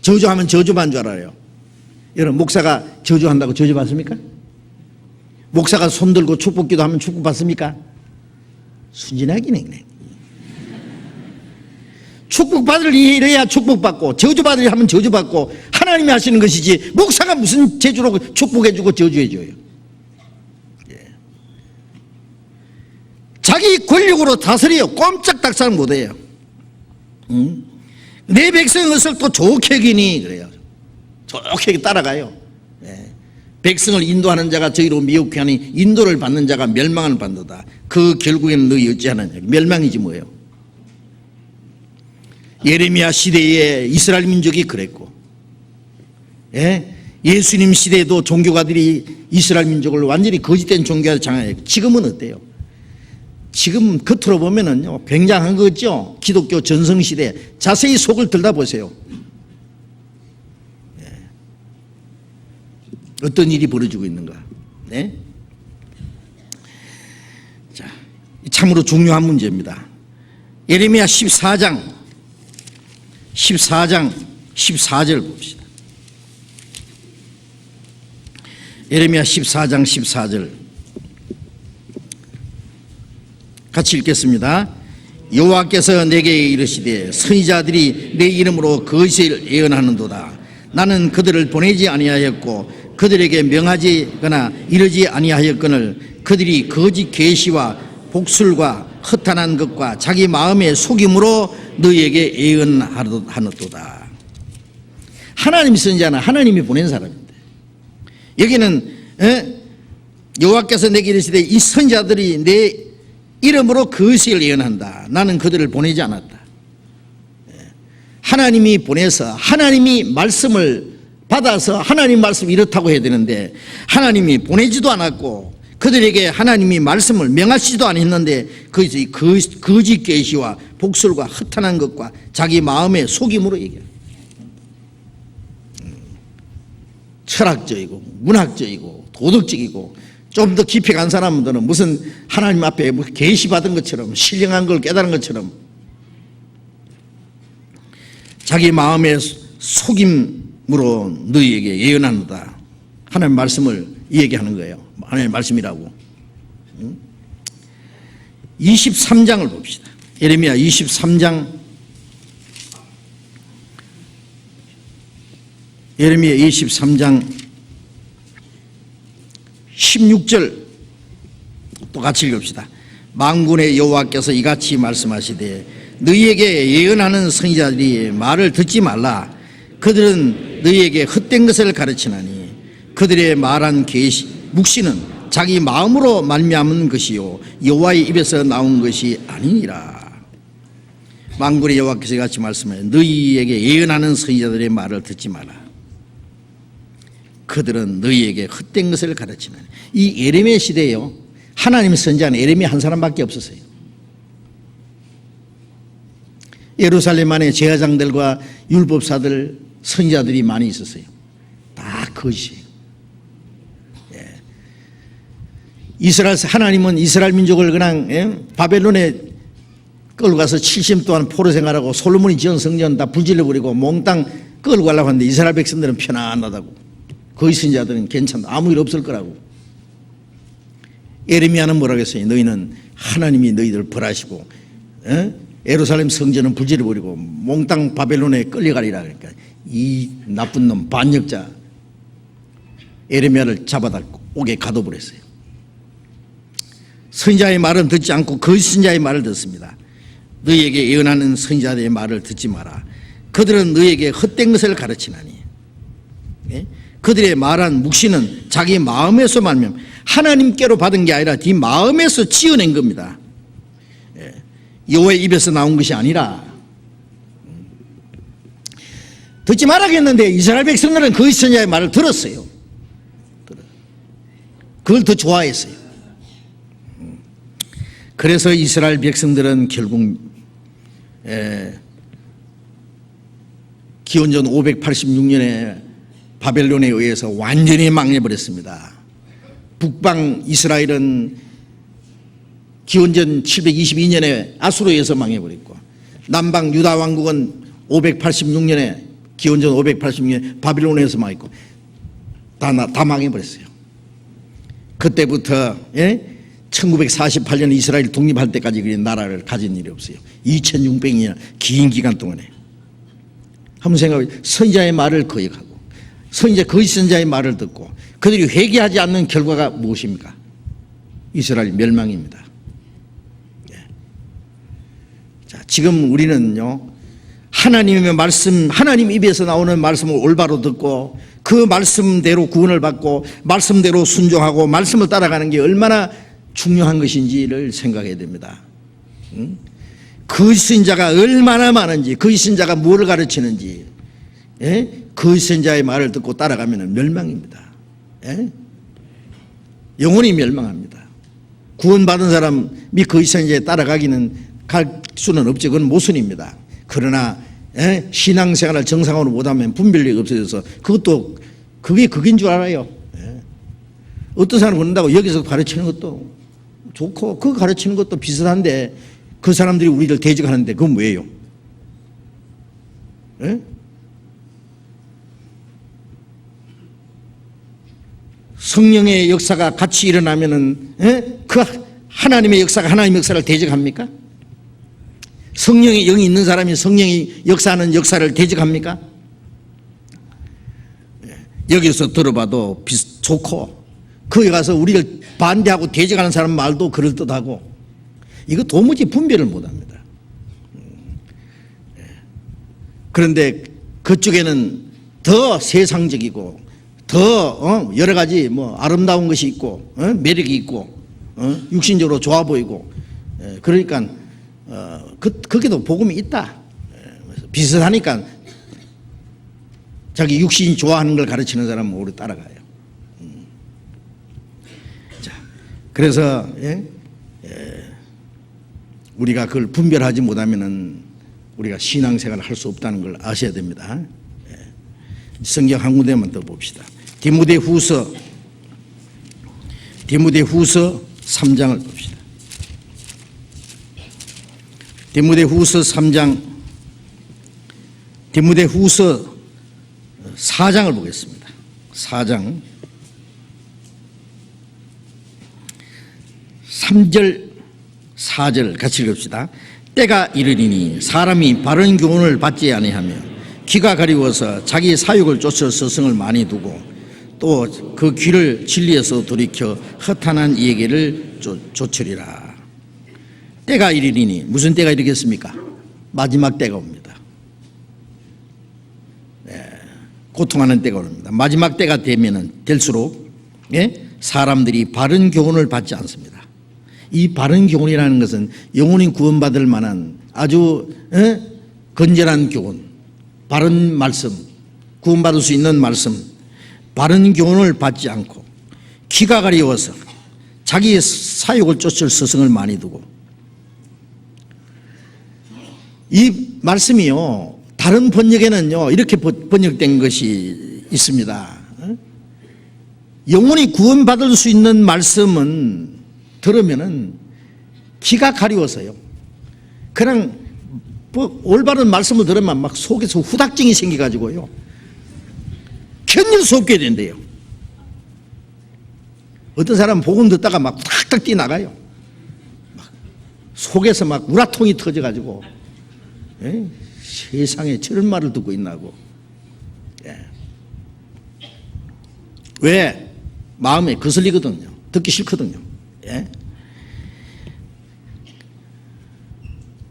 저주하면 저주받는 줄 알아요. 여러분 목사가 저주한다고 저주받습니까? 목사가 손들고 축복기도 하면 축복받습니까? 순진하긴 해. 축복받을 일이 이래야 축복받고 저주받을 일 하면 저주받고 하나님이 하시는 것이지 목사가 무슨 제주로 축복해주고 저주해줘요. 자기 권력으로 다스려요. 꼼짝달싹 못해요. 내 백성의 것을 또 좋게 여기니 그래요. 좋게 따라가요. 백성을 인도하는 자가 저희로 미혹해 하니 인도를 받는 자가 멸망을 받는다. 그 결국에는 너희 어찌하느냐. 멸망이지 뭐예요. 예레미야 시대에 이스라엘 민족이 그랬고, 예수님 시대에도 종교가들이 이스라엘 민족을 완전히 거짓된 종교가 장악해요. 지금은 어때요? 지금 겉으로 보면은요 굉장한 거죠. 기독교 전성시대 자세히 속을 들여다보세요. 어떤 일이 벌어지고 있는가. 자, 참으로 중요한 문제입니다. 예레미야 14장 14절 봅시다. 예레미야 14장 14절 같이 읽겠습니다. 여호와께서 내게 이르시되 선지자들이 내 이름으로 거짓을 예언하는도다. 나는 그들을 보내지 아니하였고 그들에게 명하지거나 이르지 아니하였거늘 그들이 거짓 계시와 복술과 허탄한 것과 자기 마음의 속임으로 너희에게 예언하노도다. 하나님이 선지자는 하나님이 보낸 사람입니다. 여기는 여호와께서 내게 이르시되 이 선지자들이 내 이름으로 거짓을 예언한다. 나는 그들을 보내지 않았다. 하나님이 보내서 하나님이 말씀을 받아서 하나님 말씀이 이렇다고 해야 되는데 하나님이 보내지도 않았고 그들에게 하나님이 말씀을 명하시지도 않았는데 거기서 거짓 계시와 복술과 허탄한 것과 자기 마음의 속임으로 얘기해요. 철학적이고 문학적이고 도덕적이고 좀 더 깊이 간 사람들은 무슨 하나님 앞에 계시받은 것처럼 신령한 걸 깨달은 것처럼 자기 마음의 속임으로 너희에게 예언하노다. 하나님 말씀을 얘기하는 거예요. 하나님 말씀이라고. 23장을 봅시다. 예레미야 23장 예레미야 23장 16절 똑같이 읽읍시다. 만군의 여호와께서 이같이 말씀하시되 너희에게 예언하는 선지자들이 말을 듣지 말라. 그들은 너희에게 헛된 것을 가르치나니 그들의 말한 묵시는 자기 마음으로 말미암은 것이요 여호와의 입에서 나온 것이 아니니라. 만군의 여호와께서 이같이 말씀하시되 너희에게 예언하는 선지자들의 말을 듣지 마라. 그들은 너희에게 헛된 것을 가르치는. 이 예레미야 시대에요 하나님의 선지자는 예레미야 한 사람밖에 없었어요. 예루살렘 안에 제사장들과 율법사들 선지자들이 많이 있었어요. 다 거짓이에요. 하나님은 이스라엘 민족을 그냥 바벨론에 끌고 가서 70 동안 포로 생활하고 솔로몬이 지은 성전 다 불질러버리고 몽땅 끌고 가려고 하는데 이스라엘 백성들은 편안하다고. 거짓 선지자들은 괜찮다. 아무 일 없을 거라고. 예레미야는 뭐라고 했어요? 너희는 하나님이 너희들을 벌하시고 예루살렘 성전은 불질러버리고 몽땅 바벨론에 끌려가리라. 그러니까 이 나쁜 놈 반역자 예레미야를 잡아다 옥에 가둬버렸어요. 선지자의 말은 듣지 않고 거짓 선지자의 말을 듣습니다. 너희에게 예언하는 선지자들의 말을 듣지 마라. 그들은 너희에게 헛된 것을 가르치나니 그들의 말한 묵시는 자기 마음에서 말면 하나님께로 받은 게 아니라 네 마음에서 지어낸 겁니다. 여호와의 입에서 나온 것이 아니라. 듣지 말라겠는데 이스라엘 백성들은 거짓 선지자의 말을 들었어요. 그걸 더 좋아했어요. 그래서 이스라엘 백성들은 결국 기원전 586년에 바벨론에 의해서 완전히 망해버렸습니다. 북방 이스라엘은 기원전 722년에 아수르에 의해서 망해버렸고 남방 유다 왕국은 586년에 기원전 586년에 바벨론에 의해서 망했고 다 망해버렸어요. 그때부터 1948년 이스라엘 독립할 때까지 그 나라를 가진 일이 없어요. 2600년이나 긴 기간 동안에. 한번 생각해 보세요. 선지자의 말을 거역하고 거짓 선지자의 말을 듣고 그들이 회개하지 않는 결과가 무엇입니까? 이스라엘 멸망입니다. 자, 지금 우리는요 하나님의 말씀, 하나님 입에서 나오는 말씀을 올바로 듣고 그 말씀대로 구원을 받고 말씀대로 순종하고 말씀을 따라가는 게 얼마나 중요한 것인지를 생각해야 됩니다. 거짓 선지자가 얼마나 많은지, 거짓 선지자가 무엇을 가르치는지, 거짓 선지자의 말을 듣고 따라가면 멸망입니다. 영원히 멸망합니다. 구원받은 사람이 거짓 선지자에 따라가기는 갈 수는 없죠. 그건 모순입니다. 그러나 신앙생활을 정상으로 못하면 분별력이 없어져서 그게 극인 줄 알아요. 어떤 사람은 그런다고 여기서 가르치는 것도 좋고 그 가르치는 것도 비슷한데 그 사람들이 우리를 대적하는데 그건 뭐예요? 성령의 역사가 같이 일어나면은 그 하나님의 역사가 하나님의 역사를 대적합니까? 성령의 영이 있는 사람이 성령이 역사하는 역사를 대적합니까? 여기서 들어봐도 좋고 거기 가서 우리를 반대하고 대적하는 사람 말도 그럴듯하고 이거 도무지 분별을 못합니다. 그런데 그쪽에는 더 세상적이고 더 여러 가지 뭐 아름다운 것이 있고 매력이 있고 육신적으로 좋아 보이고 그러니까 거기도 복음이 있다. 비슷하니까 자기 육신이 좋아하는 걸 가르치는 사람은 오래 따라가요. 자, 그래서 우리가 그걸 분별하지 못하면은 우리가 신앙생활을 할 수 없다는 걸 아셔야 됩니다. 성경 한 군데만 더 봅시다. 디모데후서 3장을 봅시다. 디모데후서 4장을 보겠습니다. 4장 3절 4절 같이 읽읍시다. 때가 이르리니 사람이 바른 교훈을 받지 아니하며 귀가 가리워서 자기 사욕을 쫓을 서성을 많이 두고 또 그 귀를 진리에서 돌이켜 허탄한 얘기를 쫓으리라. 때가 이르리니 무슨 때가 이르겠습니까? 마지막 때가 옵니다. 고통하는 때가 옵니다. 마지막 때가 되면은 될수록 사람들이 바른 교훈을 받지 않습니다. 이 바른 교훈이라는 것은 영혼이 구원받을 만한 아주 건전한 교훈, 바른 말씀, 구원받을 수 있는 말씀, 바른 교훈을 받지 않고 귀가 가리워서 자기의 사욕을 쫓을 서성을 많이 두고 이 말씀이요 다른 번역에는요 이렇게 번역된 것이 있습니다. 영혼이 구원받을 수 있는 말씀은 들으면은 귀가 가리워서요 그냥 올바른 말씀을 들으면 막 속에서 후닥증이 생겨가지고요 견딜 수 없게 된대요. 어떤 사람은 복음 듣다가 막 탁탁 뛰어나가요. 막 속에서 막 우라통이 터져가지고 세상에 저런 말을 듣고 있나고. 왜? 마음에 거슬리거든요. 듣기 싫거든요.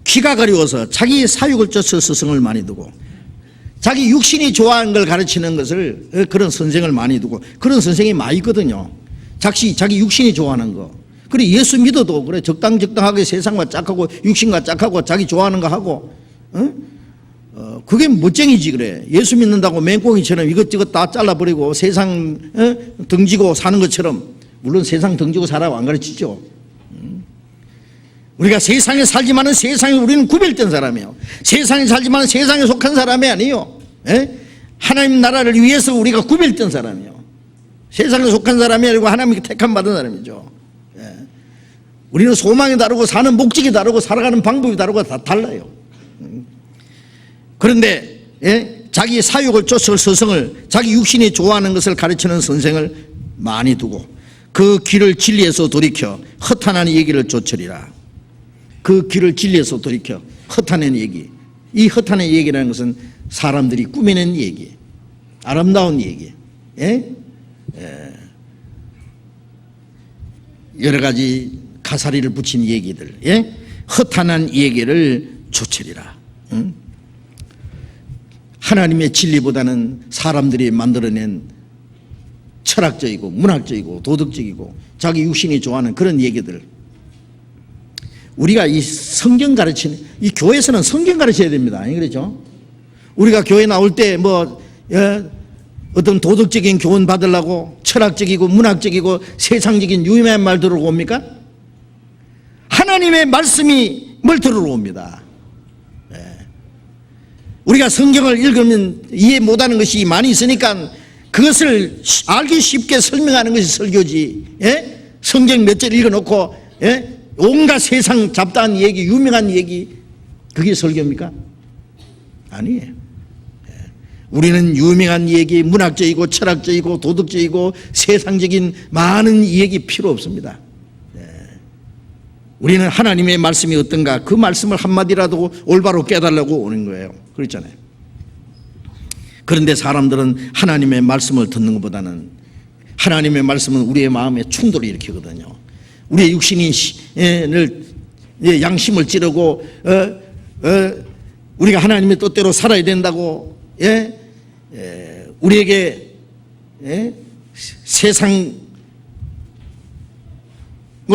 귀가 가리워서 자기 사욕을 쫓아 스승을 많이 두고 자기 육신이 좋아하는 걸 가르치는 것을 그런 선생을 많이 두고 그런 선생이 많이 있거든요. 자기 육신이 좋아하는 거. 그래 예수 믿어도 그래 적당하게 세상과 짝하고 육신과 짝하고 자기 좋아하는 거 하고 그게 멋쟁이지 그래. 예수 믿는다고 맹꽁이처럼 이것저것 다 잘라버리고 세상 등지고 사는 것처럼 물론 세상 등지고 살라고 안 가르치죠. 우리가 세상에 살지만은 세상에 우리는 구별된 사람이에요. 세상에 살지만은 세상에 속한 사람이 아니에요. 하나님 나라를 위해서 우리가 구별된 사람이에요. 세상에 속한 사람이 아니고 하나님께 택함 받은 사람이죠. 우리는 소망이 다르고 사는 목적이 다르고 살아가는 방법이 다르고 다 달라요. 그런데 자기 사욕을 쫓을 서성을 자기 육신이 좋아하는 것을 가르치는 선생을 많이 두고 그 길을 진리에서 돌이켜 허탄한 얘기를 쫓으리라. 그 길을 진리에서 돌이켜 허탄한 얘기. 이 허탄한 얘기라는 것은 사람들이 꾸며낸 얘기, 아름다운 얘기, 여러 가지 가사리를 붙인 얘기들, 허탄한 얘기를 쫓으리라. 하나님의 진리보다는 사람들이 만들어낸 철학적이고 문학적이고 도덕적이고 자기 육신이 좋아하는 그런 얘기들. 우리가 이 성경 가르치는 이 교회에서는 성경 가르쳐야 됩니다. 아니 그렇죠? 우리가 교회 나올 때 뭐 어떤 도덕적인 교훈 받으려고 철학적이고 문학적이고 세상적인 유명한 말 들으러 옵니까? 하나님의 말씀이 뭘 들으러 옵니다. 우리가 성경을 읽으면 이해 못하는 것이 많이 있으니까 그것을 알기 쉽게 설명하는 것이 설교지. 성경 몇 절 읽어놓고 온갖 세상 잡다한 얘기, 유명한 얘기, 그게 설교입니까? 아니에요. 우리는 유명한 얘기, 문학적이고 철학적이고 도덕적이고 세상적인 많은 얘기 필요 없습니다. 우리는 하나님의 말씀이 어떤가 그 말씀을 한마디라도 올바로 깨달으려고 오는 거예요. 그렇잖아요. 그런데 사람들은 하나님의 말씀을 듣는 것보다는 하나님의 말씀은 우리의 마음에 충돌을 일으키거든요. 우리의 육신이 양심을 찌르고 우리가 하나님의 뜻대로 살아야 된다고 우리에게 세상을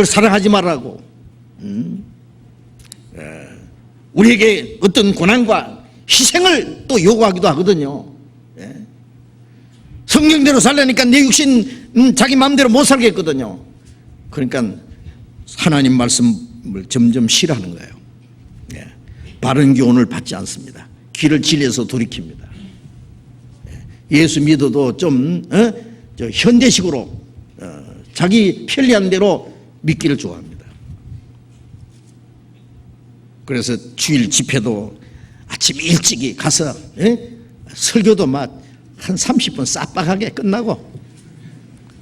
사랑하지 말라고 우리에게 어떤 고난과 희생을 또 요구하기도 하거든요. 성경대로 살려니까 내 육신 자기 마음대로 못 살겠거든요. 그러니까 하나님 말씀을 점점 싫어하는 거예요. 바른 교훈을 받지 않습니다. 귀를 진리에서 돌이킵니다. 예수 믿어도 좀 현대식으로 자기 편리한 대로 믿기를 좋아합니다. 그래서 주일 집회도 아침 일찍이 가서 설교도 막 한 30분 싹박하게 끝나고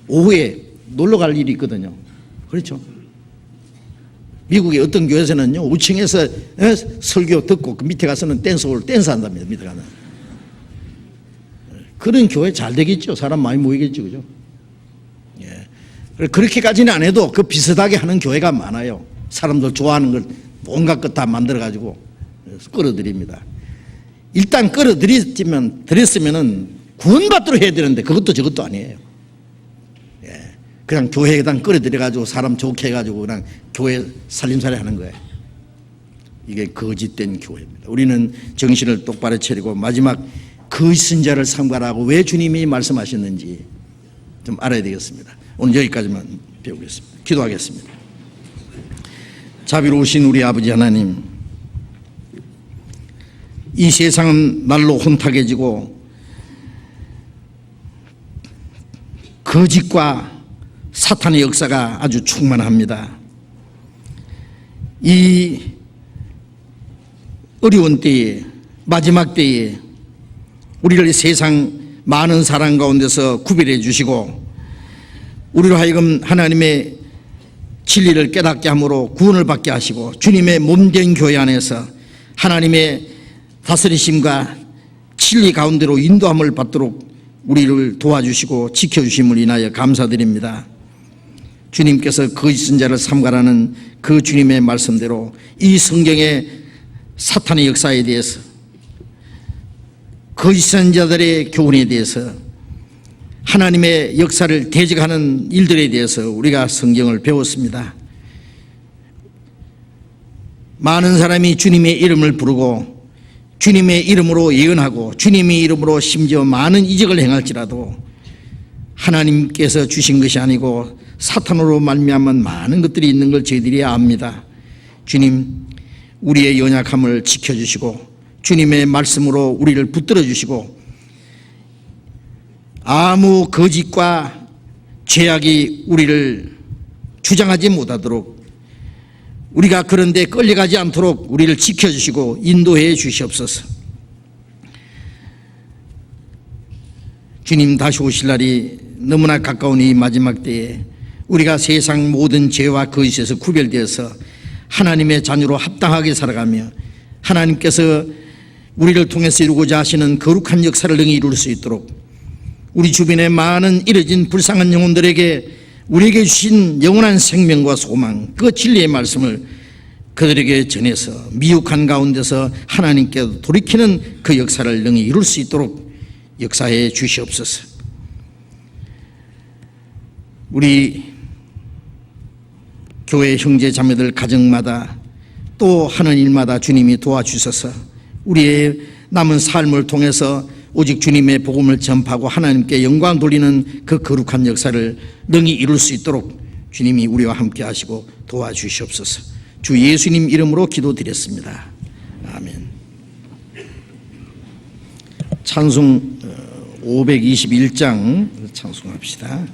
오후에 놀러 갈 일이 있거든요. 그렇죠? 미국의 어떤 교회에서는요 5층에서 설교 듣고 그 밑에 가서는 댄스 한답니다. 밑에 가는 그런 교회 잘 되겠죠. 사람 많이 모이겠죠. 그죠? 그렇게까지는 안 해도 그 비슷하게 하는 교회가 많아요. 사람들 좋아하는 걸 온갖 것 다 만들어 가지고 끌어들입니다. 일단 끌어들였으면은 구원받도록 해야 되는데 그것도 저것도 아니에요. 그냥 교회에다 끌어들여 가지고 사람 좋게 해가지고 그냥 교회 살림살이 하는 거예요. 이게 거짓된 교회입니다. 우리는 정신을 똑바로 차리고 마지막 거짓 자를 삼가라고 왜 주님이 말씀하셨는지 좀 알아야 되겠습니다. 오늘 여기까지만 배우겠습니다. 기도하겠습니다. 자비로우신 우리 아버지 하나님, 이 세상은 날로 혼탁해지고 거짓과 사탄의 역사가 아주 충만합니다. 이 어려운 때에 마지막 때에 우리를 세상 많은 사람 가운데서 구별해 주시고 우리로 하여금 하나님의 진리를 깨닫게 함으로 구원을 받게 하시고 주님의 몸된 교회 안에서 하나님의 다스리심과 진리 가운데로 인도함을 받도록 우리를 도와주시고 지켜주심을 인하여 감사드립니다. 주님께서 거짓 선자를 삼가라는 그 주님의 말씀대로 이 성경의 사탄의 역사에 대해서 거짓 선자들의 교훈에 대해서 하나님의 역사를 대적하는 일들에 대해서 우리가 성경을 배웠습니다. 많은 사람이 주님의 이름을 부르고 주님의 이름으로 예언하고 주님의 이름으로 심지어 많은 이적을 행할지라도 하나님께서 주신 것이 아니고 사탄으로 말미암은 많은 것들이 있는 걸 저희들이 압니다. 주님, 우리의 연약함을 지켜주시고 주님의 말씀으로 우리를 붙들어 주시고 아무 거짓과 죄악이 우리를 주장하지 못하도록 우리가 그런 데 끌려가지 않도록 우리를 지켜주시고 인도해 주시옵소서. 주님 다시 오실 날이 너무나 가까운 이 마지막 때에 우리가 세상 모든 죄와 거짓에서 구별되어서 하나님의 자녀로 합당하게 살아가며 하나님께서 우리를 통해서 이루고자 하시는 거룩한 역사를 능히 이룰 수 있도록 우리 주변의 많은 잃어진 불쌍한 영혼들에게 우리에게 주신 영원한 생명과 소망, 그 진리의 말씀을 그들에게 전해서 미혹한 가운데서 하나님께 돌이키는 그 역사를 능히 이룰 수 있도록 역사해 주시옵소서. 우리 교회 형제 자매들 가정마다 또 하는 일마다 주님이 도와주셔서 우리의 남은 삶을 통해서 오직 주님의 복음을 전파하고 하나님께 영광 돌리는 그 거룩한 역사를 능히 이룰 수 있도록 주님이 우리와 함께 하시고 도와주시옵소서. 주 예수님 이름으로 기도드렸습니다. 아멘. 찬송 521장 찬송합시다.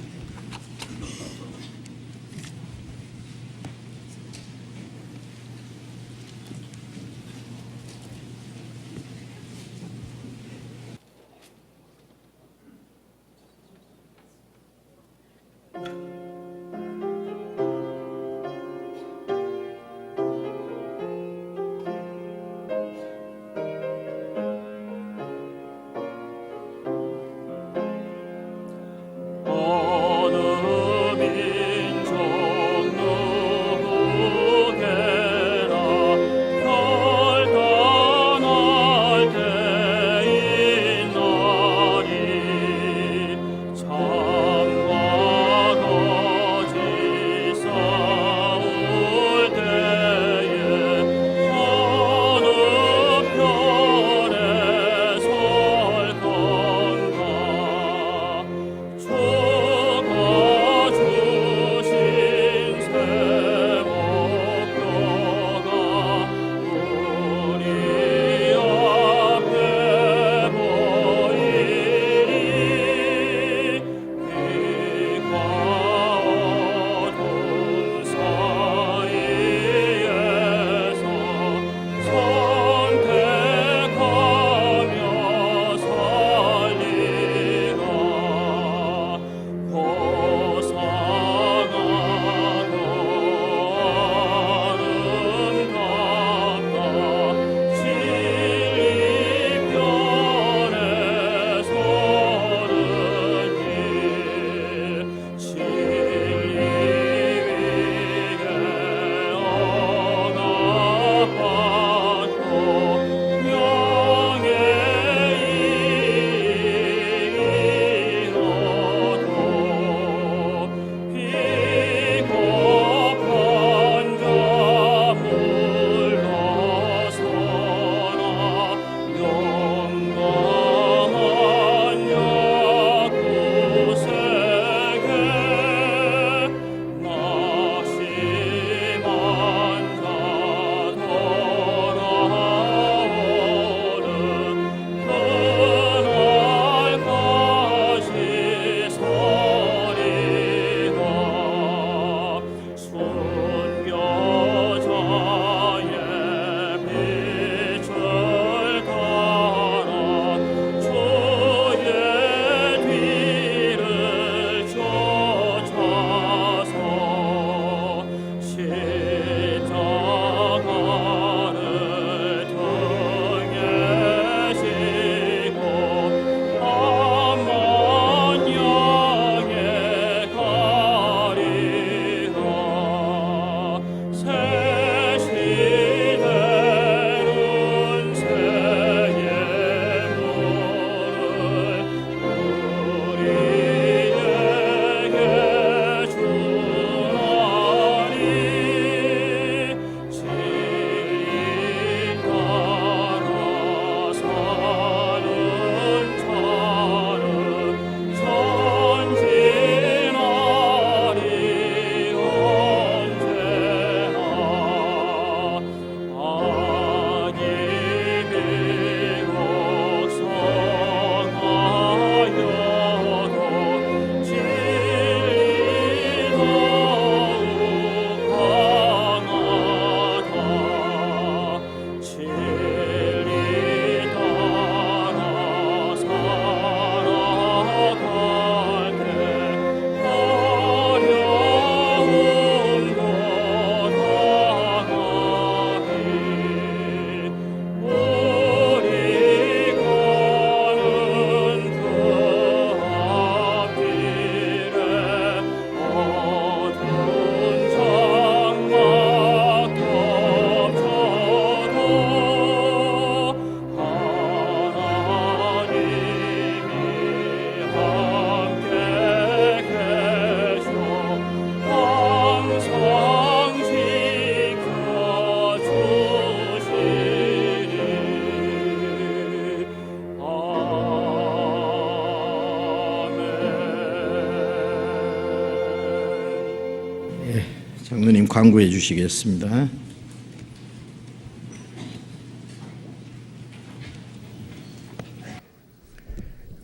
광고해 주시겠습니다.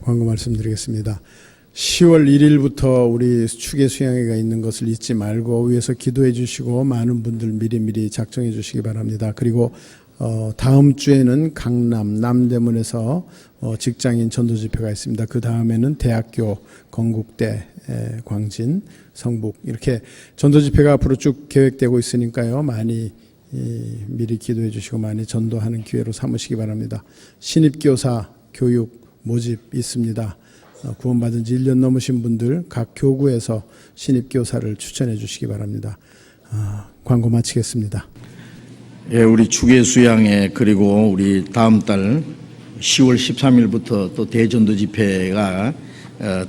광고 말씀드리겠습니다. 10월 1일부터 우리 추계 수양회가 있는 것을 잊지 말고 위에서 기도해 주시고 많은 분들 미리미리 작정해 주시기 바랍니다. 그리고 다음 주에는 강남 남대문에서 직장인 전도 집회가 있습니다. 그 다음에는 대학교, 건국대, 광진, 성북 이렇게 전도 집회가 앞으로 쭉 계획되고 있으니까요. 많이 미리 기도해 주시고 많이 전도하는 기회로 삼으시기 바랍니다. 신입교사 교육 모집 있습니다. 구원받은 지 1년 넘으신 분들 각 교구에서 신입교사를 추천해 주시기 바랍니다. 광고 마치겠습니다. 예, 우리 추계 수양회 그리고 우리 다음 달 10월 13일부터 또 대전도 집회가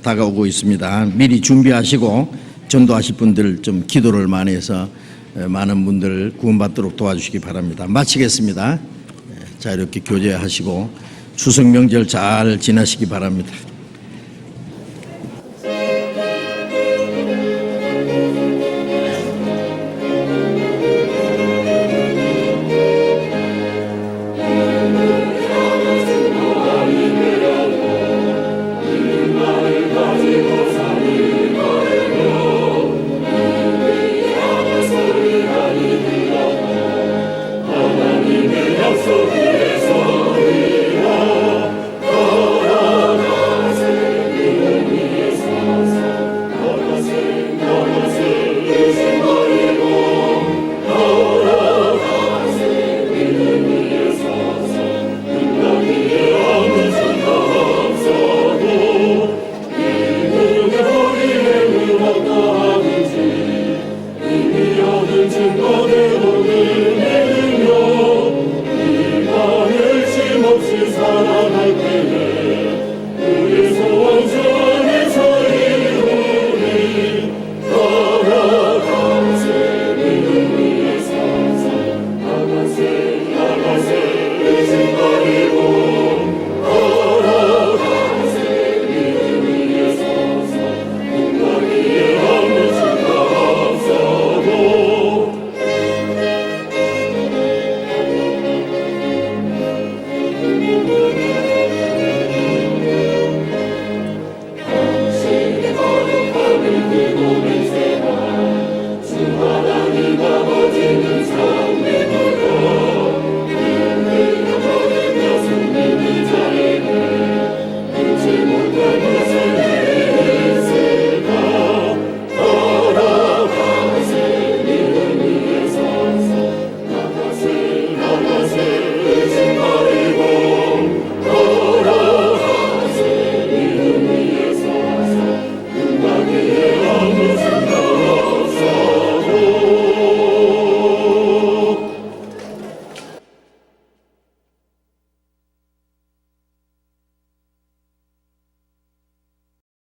다가오고 있습니다. 미리 준비하시고 전도하실 분들 좀 기도를 많이 해서 많은 분들 구원받도록 도와주시기 바랍니다. 마치겠습니다. 자, 이렇게 교제하시고 추석 명절 잘 지나시기 바랍니다.